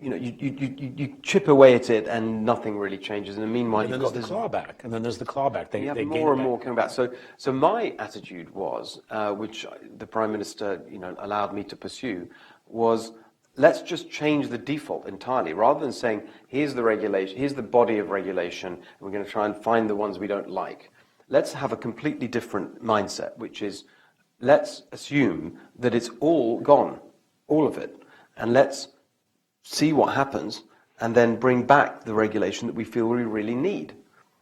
you chip away at it and nothing really changes. In the meanwhile, and then there's the clawback, and then there's the clawback. They have more and more coming back. So my attitude was, which the Prime Minister, allowed me to pursue, was let's just change the default entirely, rather than saying here's the regulation, here's the body of regulation, and we're going to try and find the ones we don't like. Let's have a completely different mindset, which is let's assume that it's all gone, all of it, and let's see what happens, and then bring back the regulation that we feel we really need.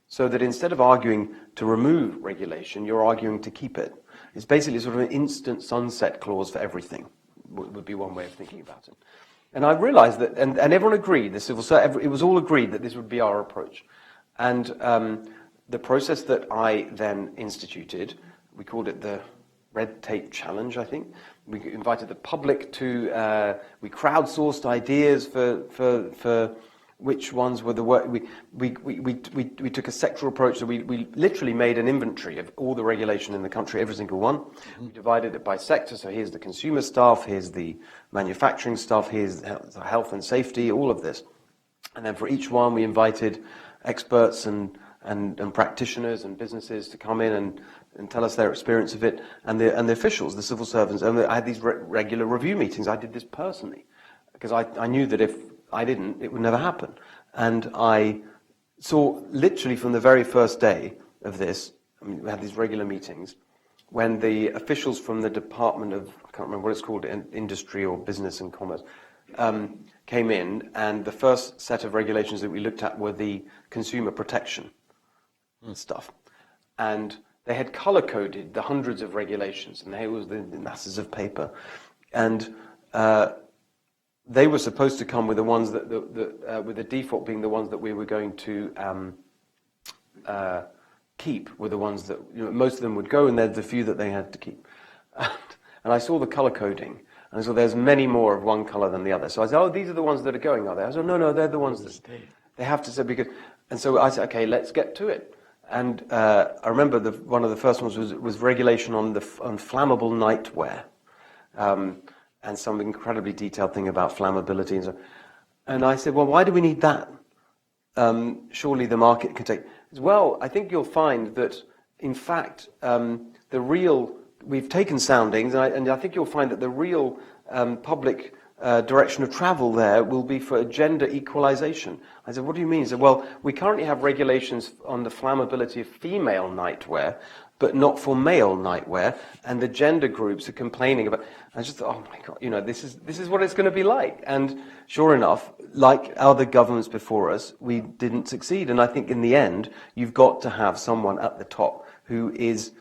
So that instead of arguing to remove regulation, you're arguing to keep it. It's basically sort of an instant sunset clause for everything, would be one way of thinking about it. And I realized that, and everyone agreed, it was all agreed that this would be our approach. And the process that I then instituted, we called it the Red Tape Challenge, I think. We invited the public to, we crowdsourced ideas for which ones were the work. We took a sectoral approach, so we literally made an inventory of all the regulation in the country, every single one. Mm-hmm. We divided it by sector, so here's the consumer stuff, here's the manufacturing stuff, here's the health and safety, all of this. And then for each one, we invited experts and practitioners and businesses to come in and tell us their experience of it, and the officials, the civil servants. And I had these regular review meetings. I did this personally, because I knew that if I didn't, it would never happen. And I saw, literally from the very first day of this, we had these regular meetings, when the officials from the Department of, I can't remember what it's called, Industry or Business and Commerce, came in, and the first set of regulations that we looked at were the consumer protection stuff. And they had color-coded the hundreds of regulations, and there was the masses of paper. And they were supposed to come with the ones with the default being the ones that we were going to keep, were the ones that, most of them would go, and there's the few that they had to keep. And I saw the color coding, and I saw there's many more of one color than the other. So I said, oh, these are the ones that are going, are they? I said, no, they're the ones that they have to say, because, and so I said, okay, let's get to it. And I remember one of the first ones was regulation on flammable nightwear, and some incredibly detailed thing about flammability and so. And I said, well, why do we need that? Surely the market can take. Well, I think you'll find that, in fact, we've taken soundings, and I think you'll find that the real public direction of travel there will be for gender equalization. I said, what do you mean? He said, well, we currently have regulations on the flammability of female nightwear, but not for male nightwear, and the gender groups are complaining about. I just thought, oh my God, this is what it's going to be like. And sure enough, like other governments before us, we didn't succeed. And I think in the end, you've got to have someone at the top who is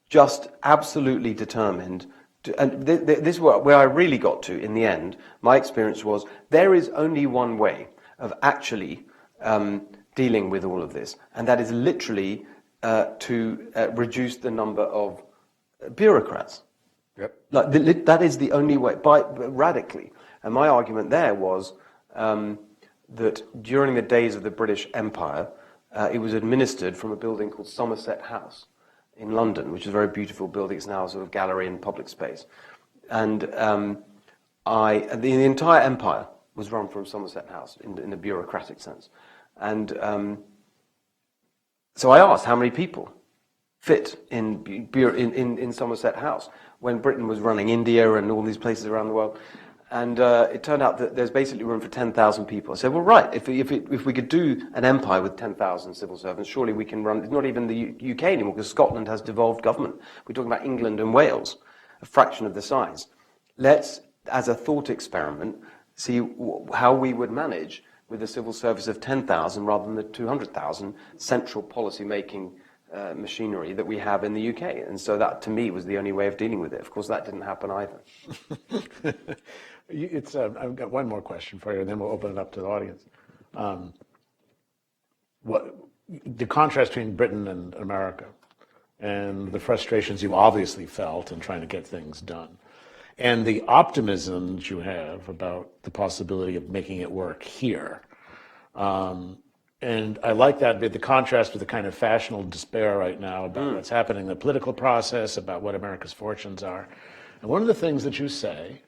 just absolutely determined. And this is where I really got to in the end. My experience was there is only one way of actually dealing with all of this, and that is literally to reduce the number of bureaucrats. Yep. That is the only way, radically. And my argument there was that during the days of the British Empire, it was administered from a building called Somerset House in London, which is a very beautiful building. It's now a sort of gallery and public space. And the entire empire was run from Somerset House in a bureaucratic sense. And so I asked how many people fit in Somerset House when Britain was running India and all these places around the world. And it turned out that there's basically room for 10,000 people. I said, well, right, if we could do an empire with 10,000 civil servants, surely we can run, it's not even the UK anymore, because Scotland has devolved government. We're talking about England and Wales, a fraction of the size. Let's, as a thought experiment, see how we would manage with a civil service of 10,000 rather than the 200,000 central policy-making machinery that we have in the UK. And so that, to me, was the only way of dealing with it. Of course, that didn't happen either. I've got one more question for you, and then we'll open it up to the audience. The contrast between Britain and America, and the frustrations you obviously felt in trying to get things done, and the optimism that you have about the possibility of making it work here. And I like that bit, the contrast with the kind of fashionable despair right now about what's happening in the political process, about what America's fortunes are. And one of the things that you say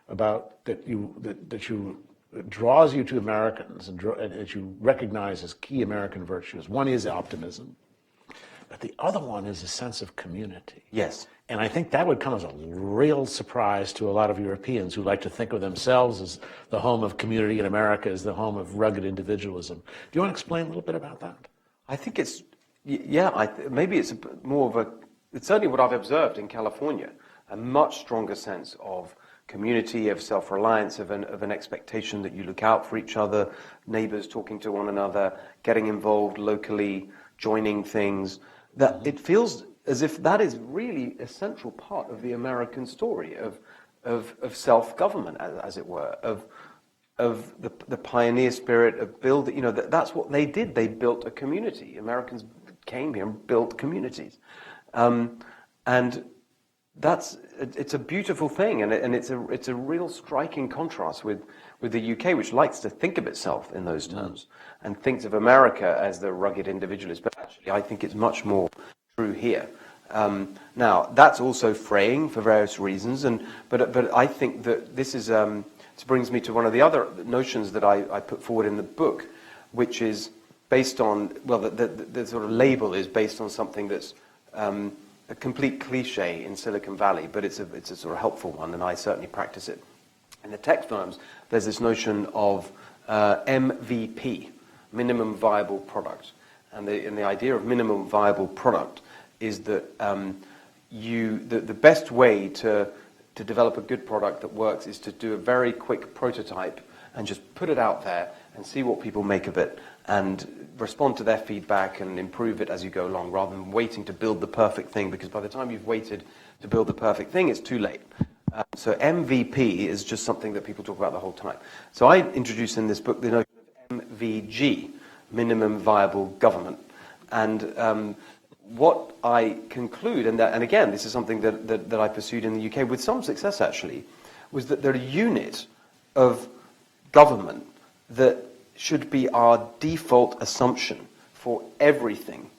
about that draws you to Americans and that you recognize as key American virtues, one is optimism, but the other one is a sense of community. Yes. And I think that would come as a real surprise to a lot of Europeans who like to think of themselves as the home of community, and America as the home of rugged individualism. Do you want to explain a little bit about that? I think it's, maybe it's more of it's certainly what I've observed in California, a much stronger sense of community, of self-reliance, of an expectation that you look out for each other, neighbors talking to one another, getting involved locally, joining things, that it feels as if that is really a central part of the American story of self-government, as it were, of the pioneer spirit of building. That's what they did. They built a community. Americans came here and built communities, and it's a beautiful thing, and it's a real striking contrast with the UK, which likes to think of itself in those terms and thinks of America as the rugged individualist. But actually, I think it's much more true here. Now, that's also fraying for various reasons, but I think that this brings me to one of the other notions that I put forward in the book, which is based on, well, the sort of label is based on something that's a complete cliche in Silicon Valley, but it's a sort of helpful one, and I certainly practice it. In the tech firms, there's this notion of MVP, minimum viable product, and the idea of minimum viable product is that the best way to develop a good product that works is to do a very quick prototype and just put it out there and see what people make of it and respond to their feedback and improve it as you go along, rather than waiting to build the perfect thing, because by the time you've waited to build the perfect thing, it's too late. So MVP is just something that people talk about the whole time. So I introduce in this book the notion of MVG, minimum viable government. And what I conclude, and again, this is something that I pursued in the UK with some success actually, was that the unit of government that should be our default assumption for everything,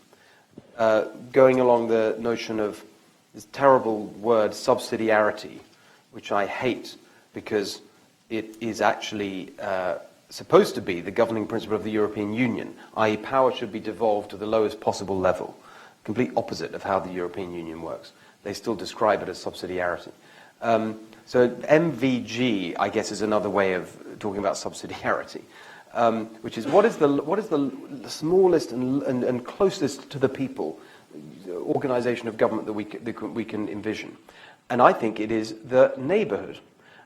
going along the notion of this terrible word subsidiarity, which I hate because it is actually supposed to be the governing principle of the European Union, i.e. power should be devolved to the lowest possible level. Complete opposite of how the European Union works. They still describe it as subsidiarity. So MVG, I guess, is another way of talking about subsidiarity, which is what is the smallest and closest to the people organization of government that we can envision. And I think it is the neighborhood.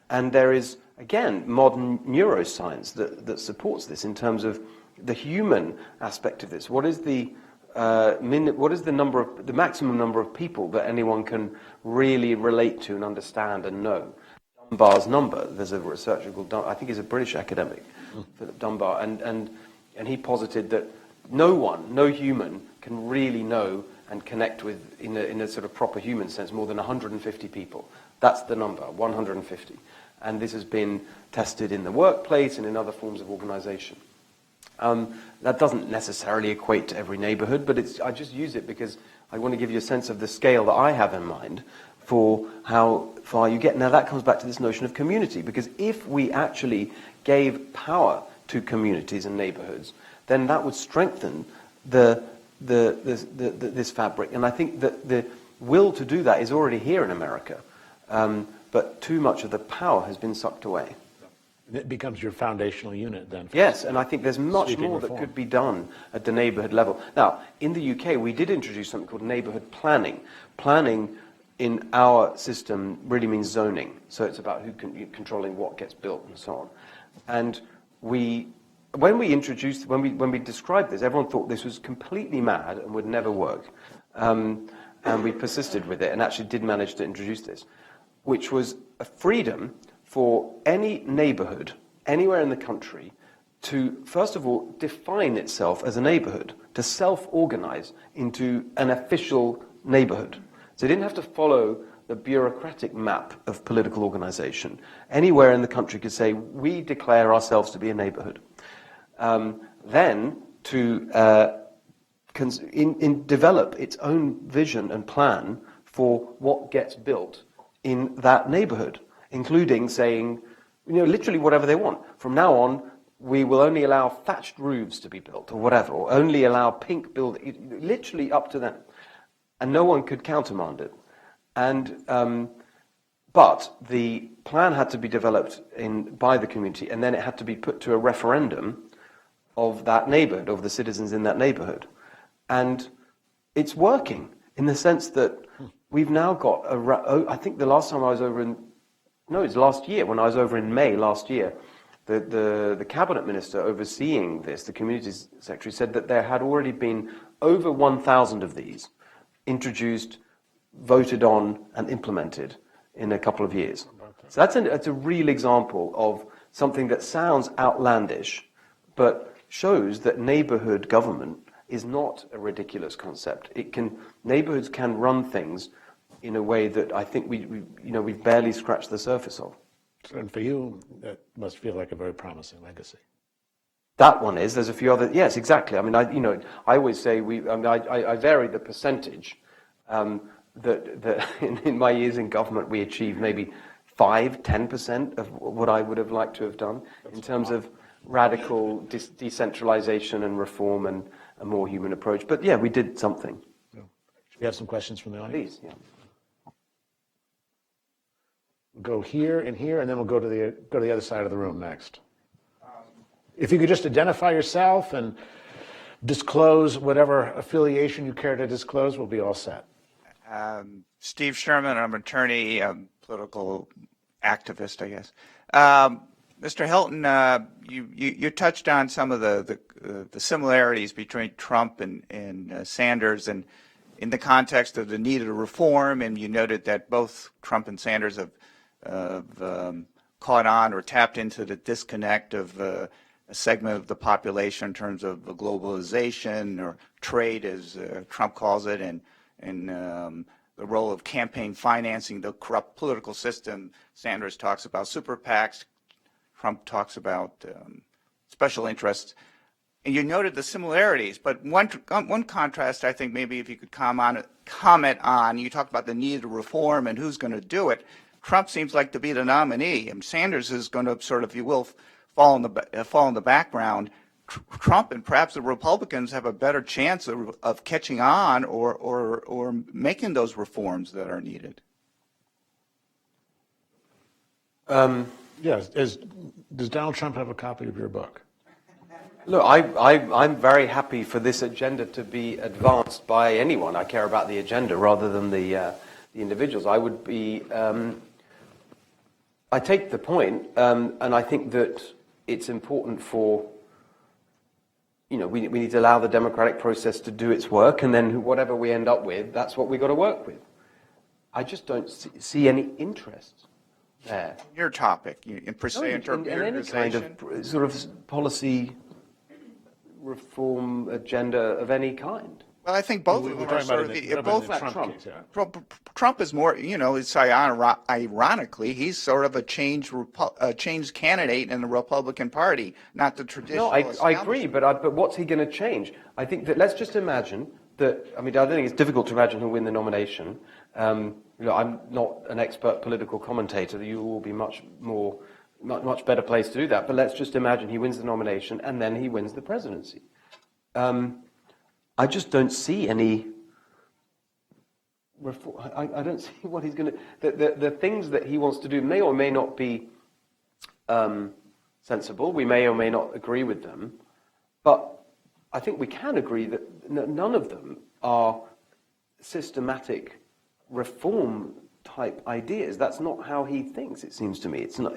And there is, again, modern neuroscience that supports this in terms of the human aspect of this. What is the the maximum number of people that anyone can really relate to and understand and know? Dunbar's number. There's a researcher called I think he's a British academic, Philip Dunbar, and he posited that no human can really know and connect with in a sort of proper human sense more than 150 people. That's the number, 150. And this has been tested in the workplace and in other forms of organization. That doesn't necessarily equate to every neighborhood, but I just use it because I want to give you a sense of the scale that I have in mind for how far you get. Now that comes back to this notion of community, because if we actually gave power to communities and neighborhoods, then that would strengthen this fabric. And I think that the will to do that is already here in America. but too much of the power has been sucked away. It becomes your foundational unit then. Yes, and I think there's much Seeking more that reform. could be done at the neighbourhood level. Now, in the UK, we did introduce something called neighbourhood planning. Planning in our system really means zoning, so it's about controlling what gets built and so on. And when we described this, everyone thought this was completely mad and would never work. And we persisted with it and actually did manage to introduce this, which was a freedom for any neighbourhood anywhere in the country to, first of all, define itself as a neighbourhood, to self-organise into an official neighbourhood. So they didn't have to follow the bureaucratic map of political organisation. Anywhere in the country could say, we declare ourselves to be a neighbourhood. Then to develop its own vision and plan for what gets built in that neighbourhood, including saying, literally whatever they want. From now on, we will only allow thatched roofs to be built, or whatever, or only allow pink buildings, literally up to them. And no one could countermand it. And but the plan had to be developed by the community, and then it had to be put to a referendum of that neighbourhood, of the citizens in that neighbourhood. And it's working in the sense that we've now got I think the last time I was over it's last year, when I was over in May last year, the cabinet minister overseeing this, the communities secretary, said that there had already been over 1,000 of these introduced, voted on, and implemented in a couple of years. So that's a real example of something that sounds outlandish, but shows that neighbourhood government is not a ridiculous concept. Neighbourhoods can run things in a way that I think we've barely scratched the surface of. And for you, that must feel like a very promising legacy. That one is. There's a few other. Yes, exactly. I mean, I always say I vary the percentage that in my years in government we achieved maybe 5-10% of what I would have liked to have done in terms of radical decentralization and reform and a more human approach. But yeah, we did something. We have some questions from the audience. Please, yeah. We'll go here and here, and then we'll go to the other side of the room next. If you could just identify yourself and disclose whatever affiliation you care to disclose, we'll be all set. Steve Sherman, I'm an attorney, political activist, I guess. Mr. Hilton, you touched on some of the similarities between Trump and Sanders, and in the context of the need of reform, and you noted that both Trump and Sanders have caught on or tapped into the disconnect of a segment of the population in terms of globalization or trade, as Trump calls it, and the role of campaign financing, the corrupt political system. Sanders talks about super PACs. Trump talks about special interests. And you noted the similarities, but one contrast, I think maybe if you could comment on, you talked about the need to reform and who's going to do it. Trump seems like to be the nominee, and Sanders is going to sort of, if you will, fall in the background. Trump and perhaps the Republicans have a better chance of catching on or making those reforms that are needed. Yes. Does Donald Trump have a copy of your book? Look, I'm very happy for this agenda to be advanced by anyone. I care about the agenda rather than the individuals. I would be. I take the point, and I think that it's important for. We need to allow the democratic process to do its work, and then whatever we end up with, that's what we've got to work with. I just don't see any interest there. Your topic, in any kind of sort of policy reform agenda of any kind. Well, I think both of them are sort of Trump is more, it's ironically, he's sort of a changed candidate in the Republican Party, not the traditional. No, I agree, but what's he going to change? I think that let's just imagine that. I mean, I don't think it's difficult to imagine who'll win the nomination. I'm not an expert political commentator. You will be much better placed to do that. But let's just imagine he wins the nomination and then he wins the presidency. I just don't see any I don't see what he's going to. The things that he wants to do may or may not be sensible. We may or may not agree with them, but I think we can agree that none of them are systematic reform type ideas. That's not how he thinks. It seems to me it's not.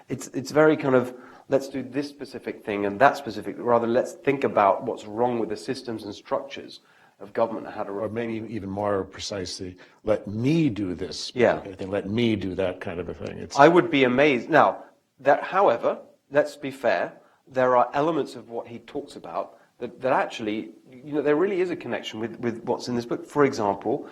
It's very kind of, let's do this specific thing and that specific. Rather, let's think about what's wrong with the systems and structures of government and how to reform. Or maybe even more precisely, let me do this. Yeah. Let me do that kind of a thing. I would be amazed. Now, however, let's be fair, there are elements of what he talks about that actually, there really is a connection with what's in this book. For example,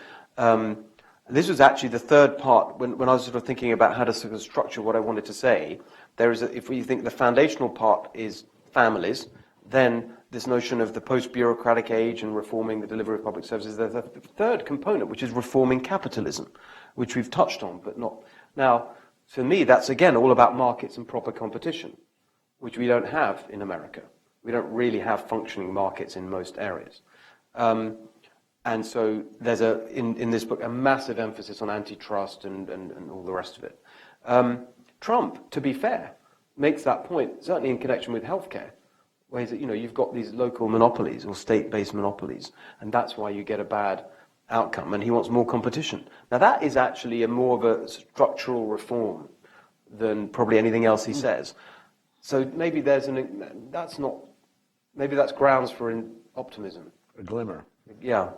this was actually the third part when I was sort of thinking about how to sort of structure what I wanted to say. If we think the foundational part is families, then this notion of the post-bureaucratic age and reforming the delivery of public services, there's a third component, which is reforming capitalism, which we've touched on, but not. Now, for me, that's again all about markets and proper competition, which we don't have in America. We don't really have functioning markets in most areas. And so there's in this book a massive emphasis on antitrust and all the rest of it. Trump, to be fair, makes that point, certainly in connection with healthcare, where you've got these local monopolies or state-based monopolies, and that's why you get a bad outcome, and he wants more competition. Now that is actually more of a structural reform than probably anything else he says. So maybe that's grounds for optimism. A glimmer. Yeah.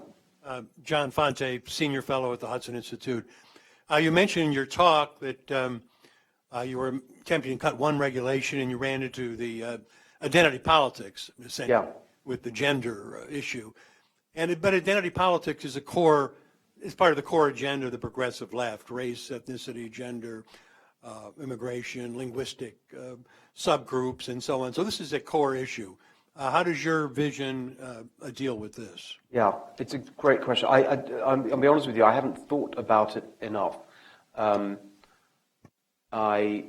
John Fonte, Senior Fellow at the Hudson Institute. You mentioned in your talk that you were attempting to cut one regulation and you ran into the identity politics, essentially, with the gender issue. But identity politics is part of the core agenda of the progressive left: race, ethnicity, gender, immigration, linguistic subgroups, and so on. So this is a core issue. How does your vision deal with this? Yeah, it's a great question. I'll be honest with you, I haven't thought about it enough. I'm very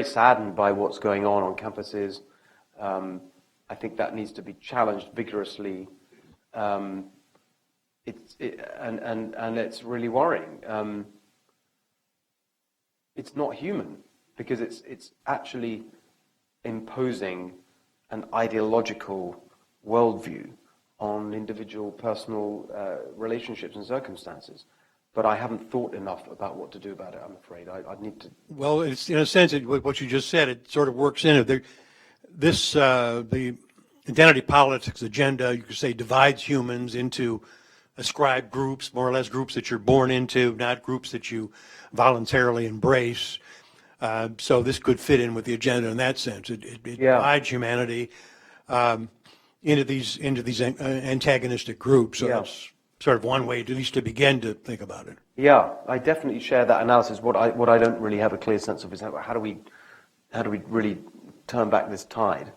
saddened by what's going on campuses. I think that needs to be challenged vigorously. It's really worrying. It's not human because it's actually imposing an ideological worldview on individual personal relationships and circumstances. But I haven't thought enough about what to do about it, I'm afraid. I'd need to. Well, it's, in a sense, what you just said, it sort of works in it. The identity politics agenda, you could say, divides humans into ascribed groups, more or less groups that you're born into, not groups that you voluntarily embrace. So this could fit in with the agenda in that sense. It divides humanity into these antagonistic groups. So that's sort of one way, at least to begin to think about it. Yeah, I definitely share that analysis. What I don't really have a clear sense of is how do we really turn back this tide?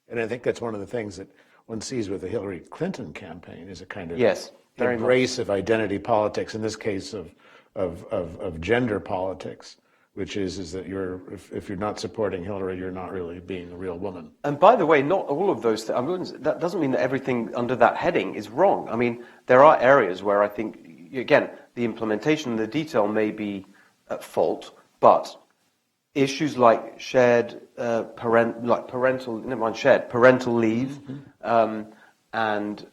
And I think that's one of the things that one sees with the Hillary Clinton campaign is a kind of embrace of identity politics. In this case of gender politics, which is that if you're not supporting Hillary, you're not really being a real woman. And by the way, not all of those that doesn't mean that everything under that heading is wrong. I mean, there are areas where I think, again, the implementation, the detail may be at fault, but issues like parental leave, and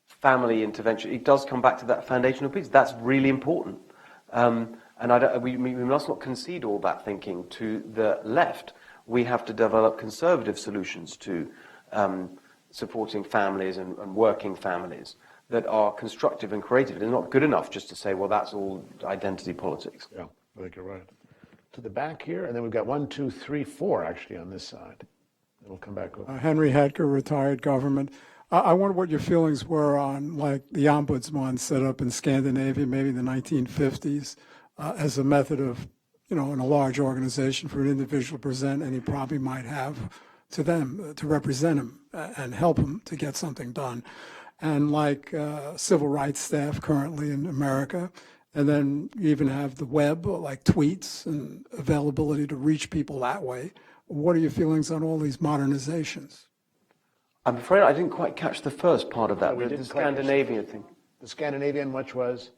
family intervention, it does come back to that foundational piece. That's really important. And we must not concede all that thinking to the left. We have to develop conservative solutions to supporting families and working families that are constructive and creative. It's not good enough just to say, well, that's all identity politics. Yeah, I think you're right. To the back here, and then we've got 1, 2, 3, 4 actually on this side. We'll come back over. Henry Hetker, retired government. I wonder what your feelings were on, like, the ombudsman set up in Scandinavia, maybe in the 1950s, as a method of, in a large organization for an individual to present any problem he might have to them, to represent him and help him to get something done. And like civil rights staff currently in America, and then you even have the web, like tweets and availability to reach people that way. What are your feelings on all these modernizations? I'm afraid I didn't quite catch the first part of that, we the didn't quite catch Scandinavian thing. The Scandinavian, which was?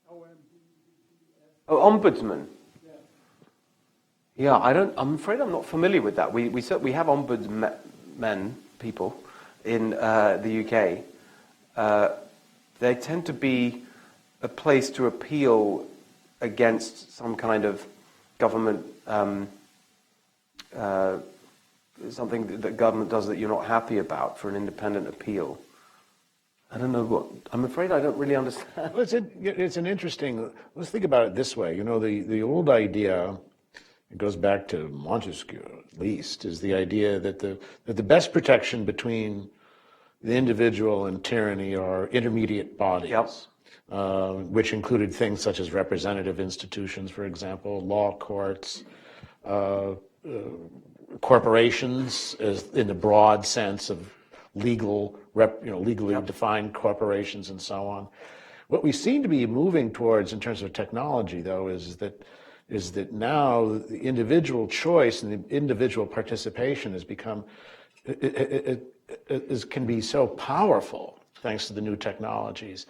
Oh, ombudsman. Yeah, I'm afraid I'm not familiar with that. We have ombudsmen people in the UK. They tend to be a place to appeal against some kind of government, something that government does that you're not happy about, for an independent appeal. I don't know what. I'm afraid I don't really understand. Well, it's an interesting. Let's think about it this way. You know, the old idea, it goes back to Montesquieu at least, is the idea that the best protection between the individual and tyranny are intermediate bodies. Yep. Which included things such as representative institutions, for example, law courts, corporations, as in the broad sense of legally defined corporations and so on. What we seem to be moving towards in terms of technology, though, is that now the individual choice and the individual participation has become can be so powerful thanks to the new technologies,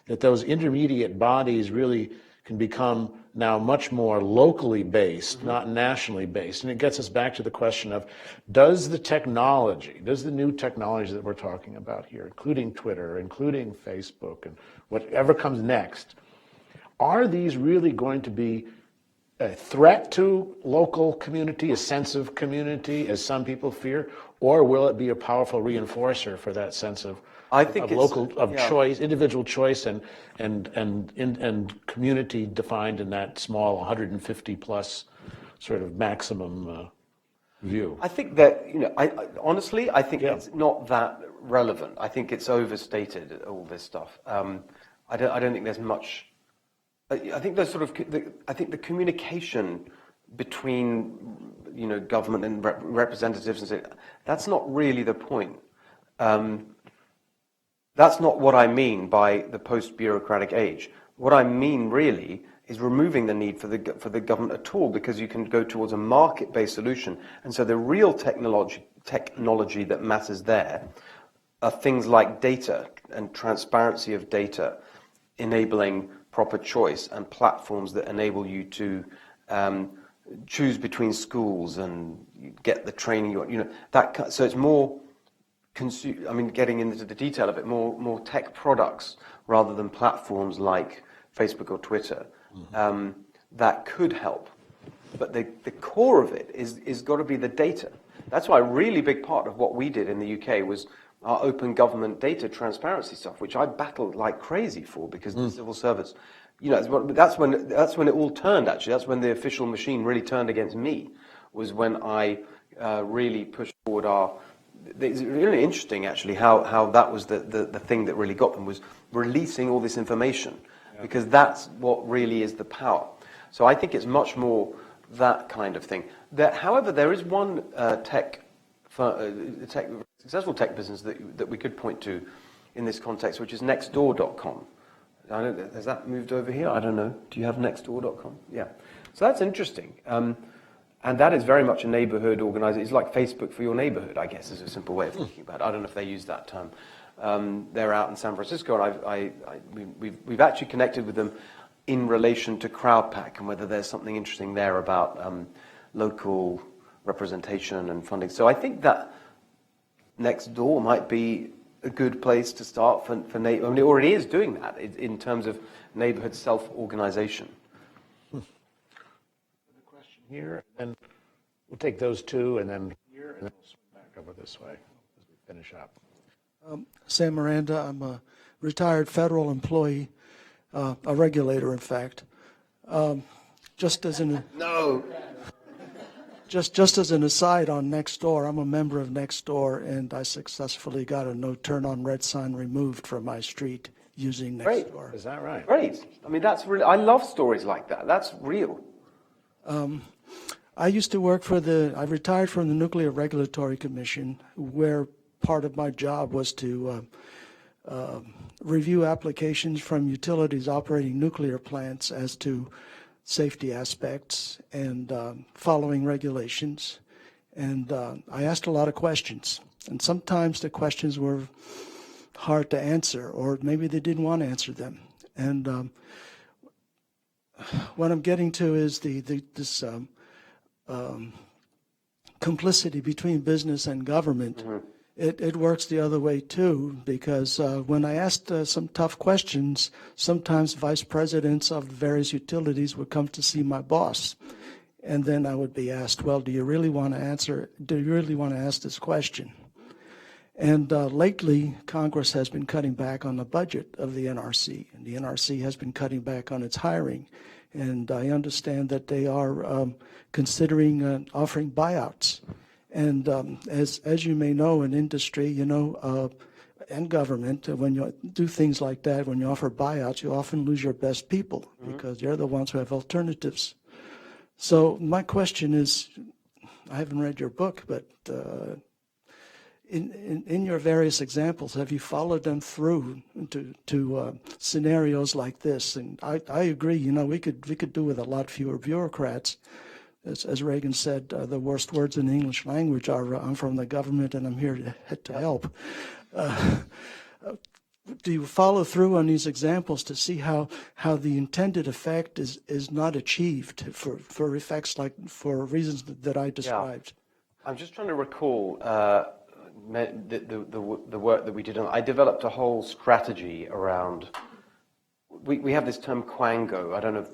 that those intermediate bodies really can become now much more locally based, not nationally based. And it gets us back to the question of, does the new technology that we're talking about here, including Twitter, including Facebook, and whatever comes next, are these really going to be a threat to local community, a sense of community, as some people fear, or will it be a powerful reinforcer for that sense of choice, individual choice, and community defined in that small 150 plus sort of maximum view? I think that, honestly, I think it's not that relevant. I think it's overstated, all this stuff. I don't think there's much. I think there's I think the communication between government and representatives and so, that's not really the point. That's not what I mean by the post-bureaucratic age. What I mean really is removing the need for the government at all, because you can go towards a market-based solution. And so the real technology that matters there are things like data and transparency of data, enabling proper choice, and platforms that enable you to choose between schools and get the training you want. So it's more. Getting into the detail of it, more tech products rather than platforms like Facebook or Twitter that could help. But the core of it is got to be the data. That's why a really big part of what we did in the UK was our open government data transparency stuff, which I battled like crazy for, because the civil service, that's when it all turned. Actually, that's when the official machine really turned against me. Was when I really pushed forward our. It's really interesting, actually, how that was the thing that really got them, was releasing all this information, because that's what really is the power. So I think it's much more that kind of thing. However, there is one successful tech business that we could point to in this context, which is nextdoor.com. Has that moved over here? I don't know. Do you have nextdoor.com? Yeah. So that's interesting. And that is very much a neighborhood organization. It's like Facebook for your neighborhood, I guess, is a simple way of thinking about it. I don't know if they use that term. They're out in San Francisco, and we've actually connected with them in relation to Crowdpack, and whether there's something interesting there about local representation and funding. So I think that Nextdoor might be a good place to start for neighborhood. It already is doing that in terms of neighborhood self-organization. Here, and we'll take those two, and then here, and then we'll swing back over this way as we finish up. Sam Miranda, I'm a retired federal employee, a regulator, in fact. Just as an aside on Nextdoor, I'm a member of Nextdoor, and I successfully got a no turn on red sign removed from my street using Nextdoor. Great. Is that right? Great. That's really. I love stories like that. That's real. I used to work I retired from the Nuclear Regulatory Commission, where part of my job was to review applications from utilities operating nuclear plants as to safety aspects and following regulations. And I asked a lot of questions. And sometimes the questions were hard to answer, or maybe they didn't want to answer them. And what I'm getting to is this complicity between business and government. Mm-hmm. It works the other way too, because when I asked some tough questions, sometimes vice presidents of various utilities would come to see my boss, and then I would be asked, "Well, do you really want to ask this question?" And lately, Congress has been cutting back on the budget of the NRC, and the NRC has been cutting back on its hiring. And I understand that they are considering offering buyouts. And as you may know, in industry, and government, when you do things like that, when you offer buyouts, you often lose your best people because they're the ones who have alternatives. So my question is, I haven't read your book, but in your various examples, have you followed them through to scenarios like this? And I agree. We could do with a lot fewer bureaucrats. As Reagan said, the worst words in the English language are "I'm from the government and I'm here to help." Do you follow through on these examples to see how the intended effect is not achieved for effects for reasons that I described? Yeah. I'm just trying to recall the work that we did. I developed a whole strategy around. We have this term Quango. I don't know.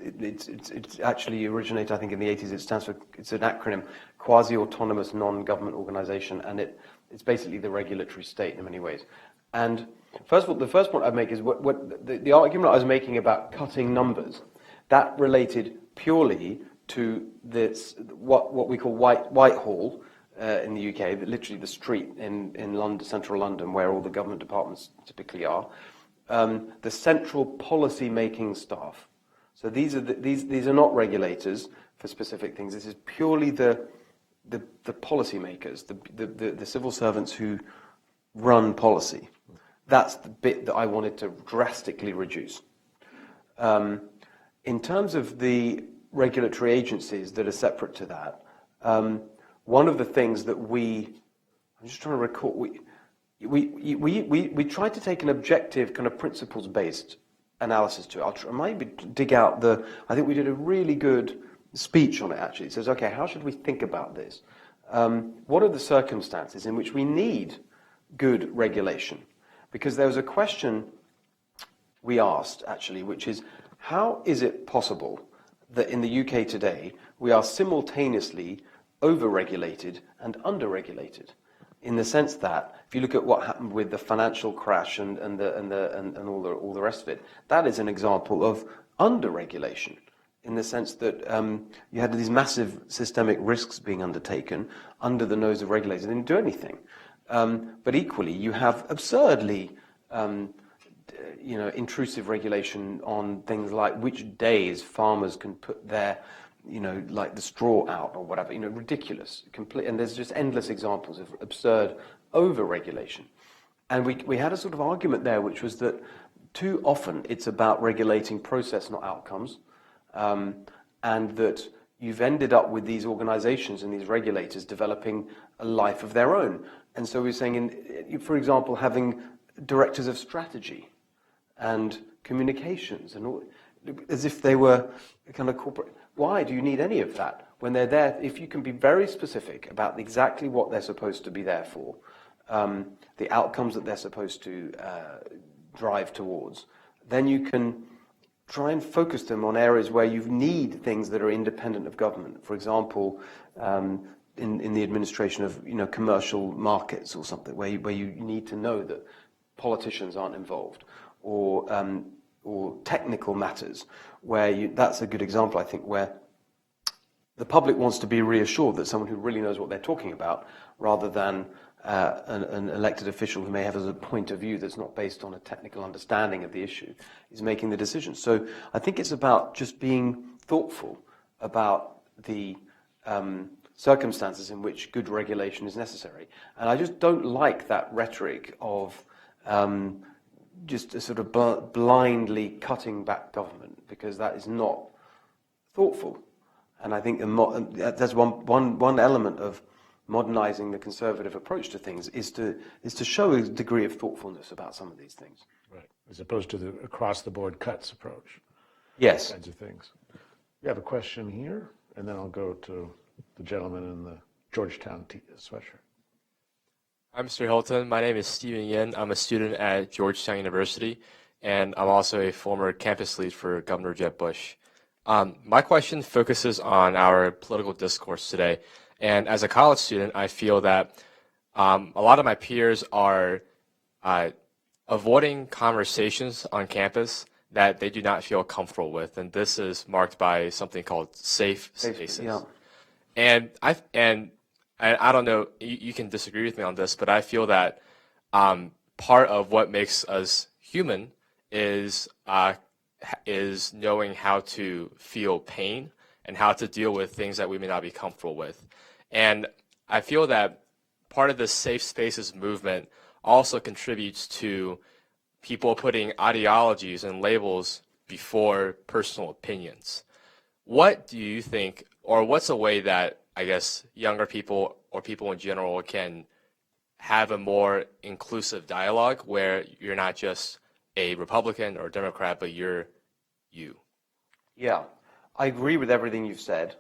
It's actually originated, I think, in the 80s. It's an acronym, Quasi-Autonomous Non-Government Organization, and it's basically the regulatory state in many ways. And first of all, the first point I'd make is the argument I was making about cutting numbers, that related purely to this what we call Whitehall in the UK, literally the street in London, central London, where all the government departments typically are, the central policy-making staff. So these are not regulators for specific things. This is purely the policymakers, the civil servants who run policy. That's the bit that I wanted to drastically reduce. In terms of the regulatory agencies that are separate to that, one of the things that I'm just trying to recall, we tried to take an objective kind of principles-based analysis to it. I might dig out I think we did a really good speech on it, actually. It says, okay, how should we think about this? What are the circumstances in which we need good regulation? Because there was a question we asked, actually, which is, how is it possible that in the UK today we are simultaneously over-regulated and under-regulated? In the sense that, if you look at what happened with the financial crash and all the rest of it, that is an example of under-regulation, in the sense that you had these massive systemic risks being undertaken under the nose of regulators. They didn't do anything. But equally, you have absurdly, intrusive regulation on things like which days farmers can put their, like the straw out or whatever, ridiculous. And there's just endless examples of absurd over-regulation. And we had a sort of argument there, which was that too often it's about regulating process, not outcomes, and that you've ended up with these organizations and these regulators developing a life of their own. And so we're saying, for example, having directors of strategy and communications, and all, as if they were a kind of corporate. Why do you need any of that when they're there? If you can be very specific about exactly what they're supposed to be there for, the outcomes that they're supposed to drive towards, then you can try and focus them on areas where you need things that are independent of government. For example, in the administration of commercial markets or something, where you need to know that politicians aren't involved, or technical matters, where that's a good example, I think, where the public wants to be reassured that someone who really knows what they're talking about, rather than an elected official who may have as a point of view that's not based on a technical understanding of the issue, is making the decision. So I think it's about just being thoughtful about the circumstances in which good regulation is necessary. And I just don't like that rhetoric of just a sort of blindly cutting back government, because that is not thoughtful. And I think that's one element of modernizing the conservative approach to things is to show a degree of thoughtfulness about some of these things. Right. As opposed to the across-the-board cuts approach. Yes. Kinds of things. We have a question here, and then I'll go to the gentleman in the Georgetown sweatshirt. Hi, Mr. Hilton. My name is Steven Yin. I'm a student at Georgetown University, and I'm also a former campus lead for Governor Jeb Bush. My question focuses on our political discourse today. And as a college student, I feel that a lot of my peers are avoiding conversations on campus that they do not feel comfortable with. And this is marked by something called safe spaces. Yeah. And I don't know, you can disagree with me on this, but I feel that part of what makes us human is knowing how to feel pain and how to deal with things that we may not be comfortable with. And I feel that part of the safe spaces movement also contributes to people putting ideologies and labels before personal opinions. What do you think, or what's a way that, I guess, younger people or people in general can have a more inclusive dialogue where you're not just a Republican or Democrat, but you're you? Yeah, I agree with everything you've said.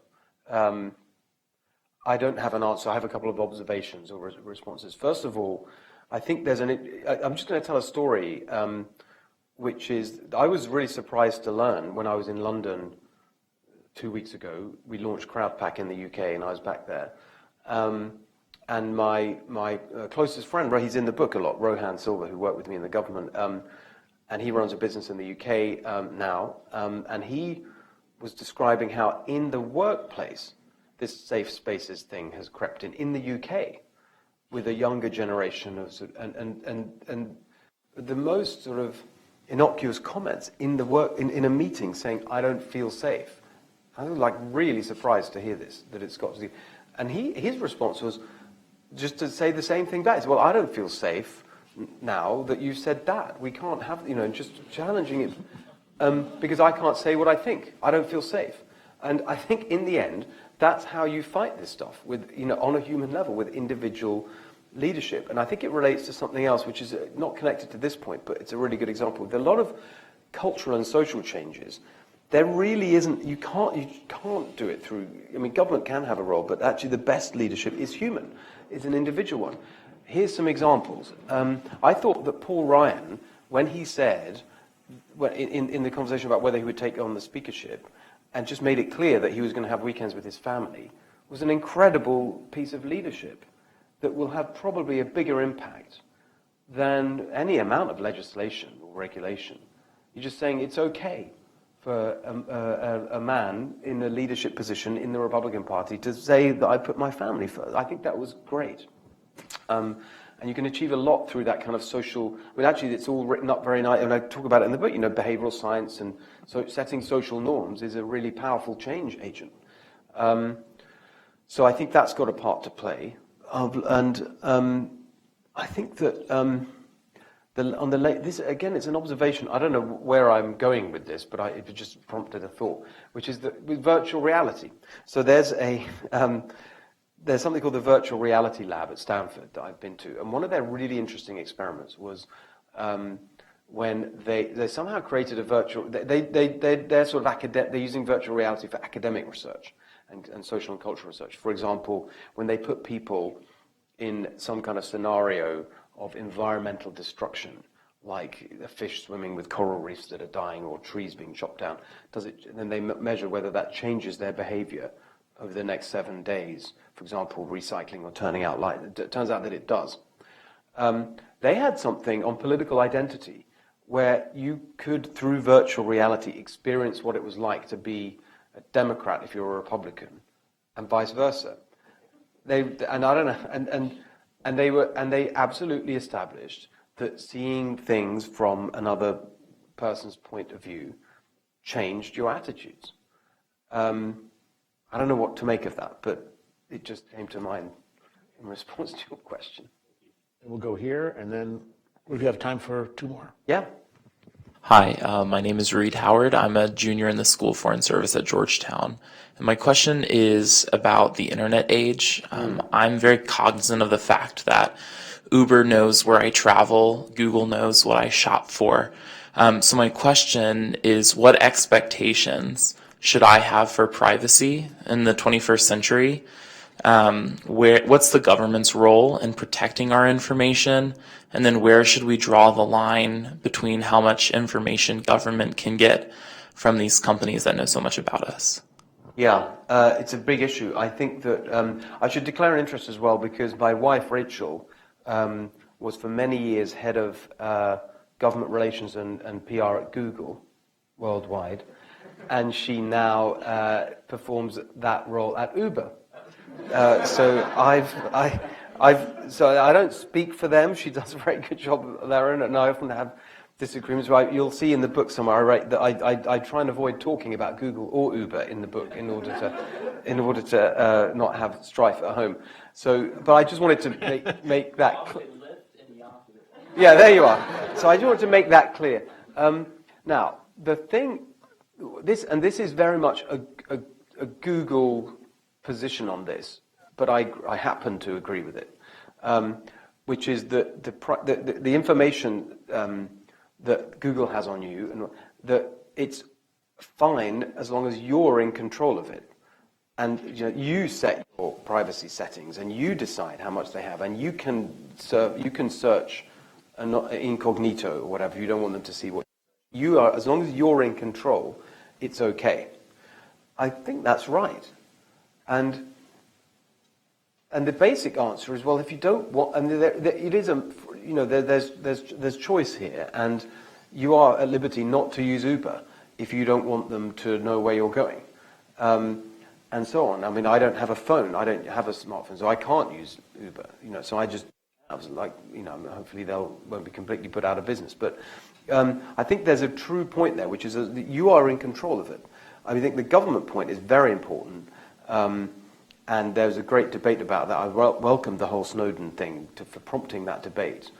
I don't have an answer. I have a couple of observations or responses. First of all, I think I'm just going to tell a story, which is, I was really surprised to learn when I was in London 2 weeks ago. We launched CrowdPack in the UK, and I was back there. And my closest friend, he's in the book a lot, Rohan Silva, who worked with me in the government, and he runs a business in the UK now, and he was describing how in the workplace this safe spaces thing has crept in the UK with a younger generation of and the most sort of innocuous comments in the work in a meeting saying, "I don't feel safe." I was like really surprised to hear this, that it's got to, and his response was just to say the same thing back. He said, "Well, I don't feel safe now that you said that. We can't have, just challenging it because I can't say what I think. I don't feel safe." And I think in the end, that's how you fight this stuff with, on a human level, with individual leadership. And I think it relates to something else, which is not connected to this point, but it's a really good example. There are a lot of cultural and social changes. There really isn't, you can't do it through, government can have a role, but actually the best leadership is human, is an individual one. Here's some examples. I thought that Paul Ryan, when he said, in the conversation about whether he would take on the speakership, and just made it clear that he was going to have weekends with his family, was an incredible piece of leadership that will have probably a bigger impact than any amount of legislation or regulation. You're just saying it's okay for a man in a leadership position in the Republican Party to say that I put my family first. I think that was great. And you can achieve a lot through that kind of social, actually it's all written up very nice, and I talk about it in the book, behavioral science and so setting social norms is a really powerful change agent. So I think that's got a part to play. And I think that this, again, it's an observation. I don't know where I'm going with this, but it just prompted a thought, which is that with virtual reality. So there's something called the Virtual Reality Lab at Stanford that I've been to. And one of their really interesting experiments was when they somehow created a virtual, they're sort of they're using virtual reality for academic research and social and cultural research. For example, when they put people in some kind of scenario of environmental destruction, like a fish swimming with coral reefs that are dying or trees being chopped down, then they measure whether that changes their behavior over the next 7 days, for example, recycling or turning out light. It turns out that it does. They had something on political identity where you could, through virtual reality, experience what it was like to be a Democrat if you're a Republican, and vice versa. They absolutely established that seeing things from another person's point of view changed your attitudes. I don't know what to make of that, but it just came to mind in response to your question. We'll go here, and then we have time for two more. Yeah. Hi, my name is Reed Howard. I'm a junior in the School of Foreign Service at Georgetown. And my question is about the internet age. I'm very cognizant of the fact that Uber knows where I travel, Google knows what I shop for. So my question is, what expectations should I have for privacy in the 21st century? What's the government's role in protecting our information? And then where should we draw the line between how much information government can get from these companies that know so much about us? Yeah, it's a big issue. I think that I should declare an interest as well, because my wife, Rachel, was for many years head of government relations and PR at Google worldwide, and she now performs that role at Uber. So I don't speak for them. She does a very good job there, and I often have disagreements. You'll see in the book somewhere I write that I try and avoid talking about Google or Uber in the book in order to not have strife at home. So, but I just wanted to make that clear. Yeah, there you are. So I just wanted to make that clear. Now, the thing, this is very much a Google position on this, but I happen to agree with it, which is that the information that Google has on you, and that it's fine as long as you're in control of it, and you set your privacy settings, and you decide how much they have, and you can search incognito or whatever. You don't want them to see what you are. As long as you're in control, it's okay. I think that's right. And the basic answer is, well, if you don't want, and it is there's choice here, and you are at liberty not to use Uber if you don't want them to know where you're going, and so on. I mean, I don't have a phone, I don't have a smartphone, so I can't use Uber. So I just, hopefully won't be completely put out of business. But I think there's a true point there, which is that you are in control of it. I think the government point is very important. And there's a great debate about that. I welcomed the whole Snowden thing for prompting that debate.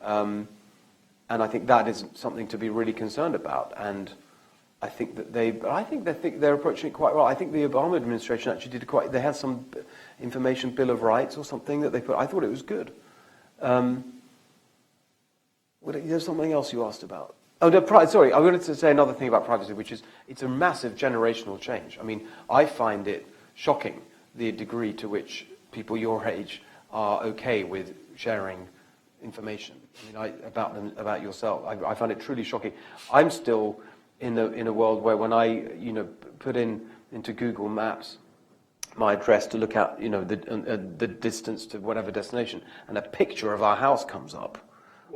And I think that is something to be really concerned about. And I think that they're approaching it quite well. I think the Obama administration actually they had some information bill of rights or something that they put. I thought it was good. There's something else you asked about. Sorry, I wanted to say another thing about privacy, which is it's a massive generational change. I mean, I find it shocking the degree to which people your age are okay with sharing information. I mean, about yourself. I find it truly shocking. I'm still in a world where when I put into Google Maps my address to look at the distance to whatever destination, and a picture of our house comes up,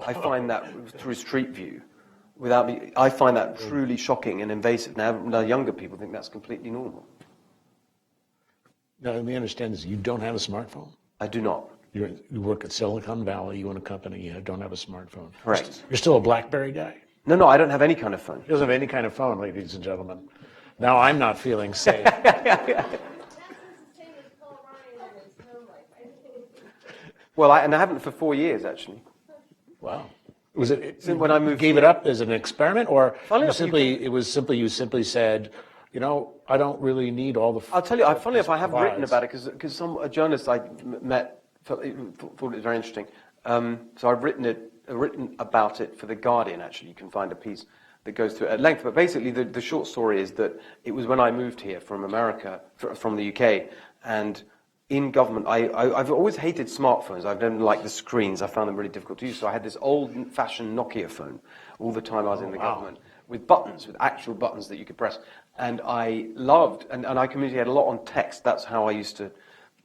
I find that through Street View. I find that truly shocking and invasive. Now younger people think that's completely normal. Now, let me understand this. You don't have a smartphone? I do not. You work at Silicon Valley, you own a company, you don't have a smartphone. Correct. You're still a BlackBerry guy? No, I don't have any kind of phone. He doesn't have any kind of phone, ladies and gentlemen. Now I'm not feeling safe. Well, I haven't for 4 years, actually. Wow. Was it when I moved? Gave it up as an experiment, or you Funny simply said, I don't really need all the. I'll tell you. Funny enough, I have written about it because a journalist I met thought it was very interesting. So I've written about it for The Guardian. Actually, you can find a piece that goes through it at length. But basically, the short story is that it was when I moved here from America, from the UK, and in government, I've always hated smartphones. I didn't like the screens. I found them really difficult to use. So I had this old-fashioned Nokia phone all the time I was in the government, with buttons, with actual buttons that you could press. And I loved, and I communicated a lot on text. That's how I used to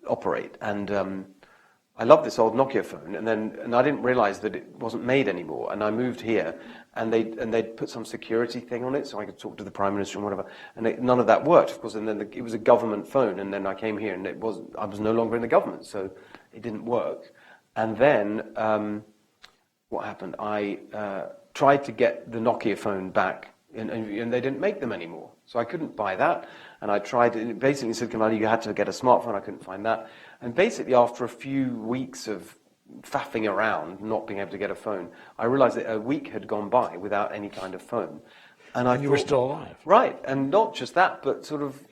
operate. And I loved this old Nokia phone. And I didn't realize that it wasn't made anymore. And I moved here, and they'd put some security thing on it so I could talk to the Prime Minister and whatever. And none of that worked, of course. And then it was a government phone. And then I came here, and I was no longer in the government, so it didn't work. And then what happened? I tried to get the Nokia phone back, and they didn't make them anymore. So I couldn't buy that. And I tried, basically in Silicon Valley, you had to get a smartphone. I couldn't find that. And basically after a few weeks of faffing around, not being able to get a phone, I realized that a week had gone by without any kind of phone. And You were still alive. Right, and not just that, but sort of,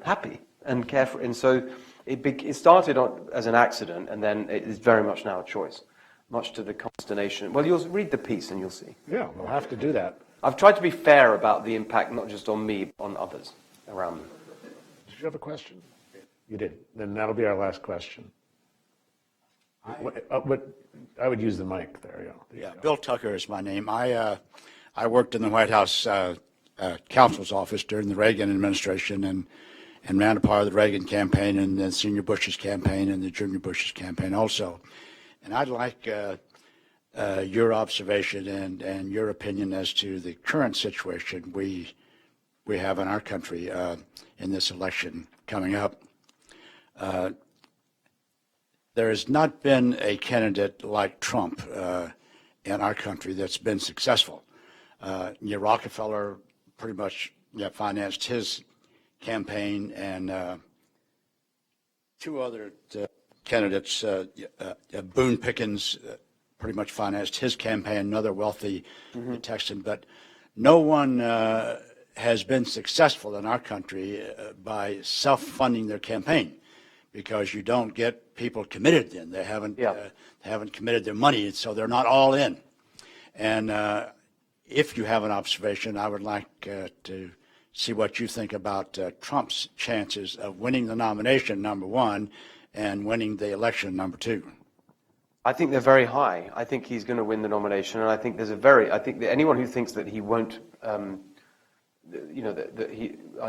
happy and carefree. And so it started as an accident, and then it is very much now a choice, much to the consternation. Well, you'll read the piece and you'll see. Yeah, we'll have to do that. I've tried to be fair about the impact, not just on me, on others around me. Did you have a question? You did. Then that'll be our last question. I would use the mic there. Yeah. There you go. Bill Tucker is my name. I worked in the White House counsel's office during the Reagan administration and ran a part of the Reagan campaign and then Senior Bush's campaign and the Junior Bush's campaign also. And I'd like your observation and your opinion as to the current situation we have in our country in this election coming up. There has not been a candidate like Trump in our country that's been successful. Rockefeller pretty much financed his campaign, and two other candidates, Boone Pickens pretty much financed his campaign, another wealthy Texan, but no one has been successful in our country by self-funding their campaign, because you don't get people committed then. They haven't committed their money, so they're not all in. And if you have an observation, I would like to see what you think about Trump's chances of winning the nomination, number one, and winning the election, number two. I think they're very high. I think he's going to win the nomination, and I think I think that anyone who thinks that he won't, I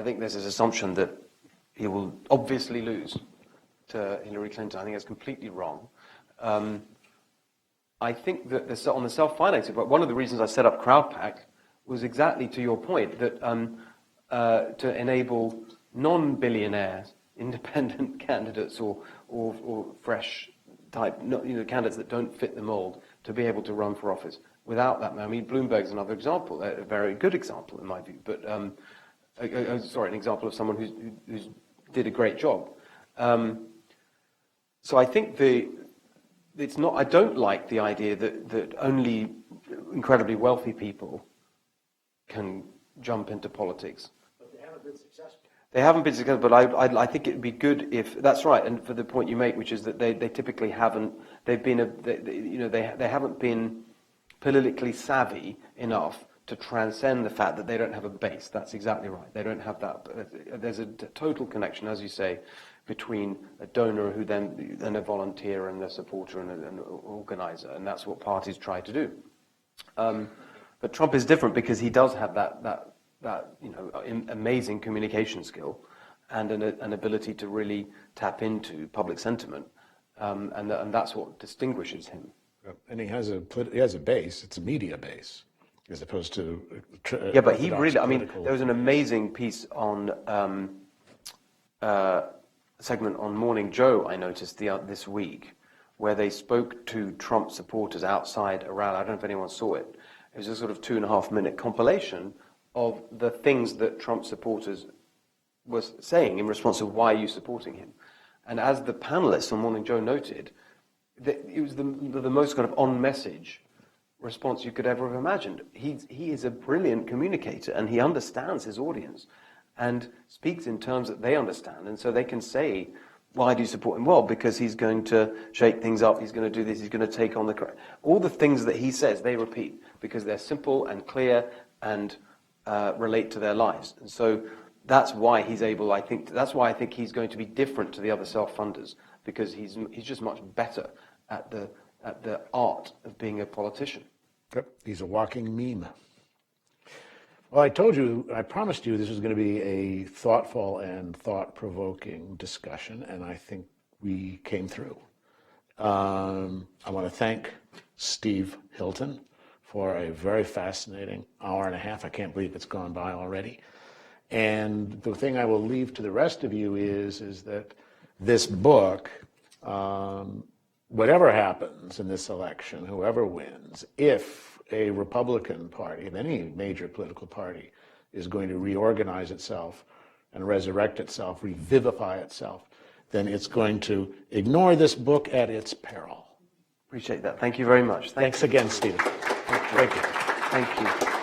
think there's this assumption that he will obviously lose to Hillary Clinton. I think that's completely wrong. I think that on the self-financing, but one of the reasons I set up CrowdPack was exactly to your point, that to enable non-billionaires, independent candidates or fresh type, candidates that don't fit the mold, to be able to run for office. Without that, I mean, Bloomberg's another example, a very good example in my view, but an example of someone who's did a great job. So I think it's not. I don't like the idea that only incredibly wealthy people can jump into politics. But they haven't been successful. They haven't been successful, but I think it would be good if that's right. And for the point you make, which is that they typically haven't. They've been they haven't been politically savvy enough to transcend the fact that they don't have a base. That's exactly right. They don't have that. There's a total connection, as you say, between a donor who then a volunteer and a supporter and an organizer, and that's what parties try to do. But Trump is different because he does have that amazing communication skill and an ability to really tap into public sentiment, and that's what distinguishes him. And he has a base. It's a media base, as opposed to but he really. I mean, there was an amazing piece on segment on Morning Joe I noticed this week, where they spoke to Trump supporters outside a rally. I don't know if anyone saw it. It was a sort of 2.5-minute compilation of the things that Trump supporters was saying in response to why are you supporting him. And as the panelists on Morning Joe noted, it was the most kind of on-message response you could ever have imagined. He is a brilliant communicator, and he understands his audience and speaks in terms that they understand. And so they can say, why do you support him? Well, because he's going to shake things up, he's going to do this, he's going to take on all the things that he says, they repeat, because they're simple and clear and relate to their lives. And so that's why he's able, that's why I think he's going to be different to the other self-funders, because he's just much better at the art of being a politician. Yep, he's a walking meme. Well, I promised you this was going to be a thoughtful and thought-provoking discussion, and I think we came through. I want to thank Steve Hilton for a very fascinating hour and a half. I can't believe it's gone by already. And the thing I will leave to the rest of you is that this book, whatever happens in this election, whoever wins, if a Republican Party, of any major political party, is going to reorganize itself and resurrect itself, revivify itself, then it's going to ignore this book at its peril. Appreciate that. Thank you very much. Thanks again, Stephen. Thank you. Thank you.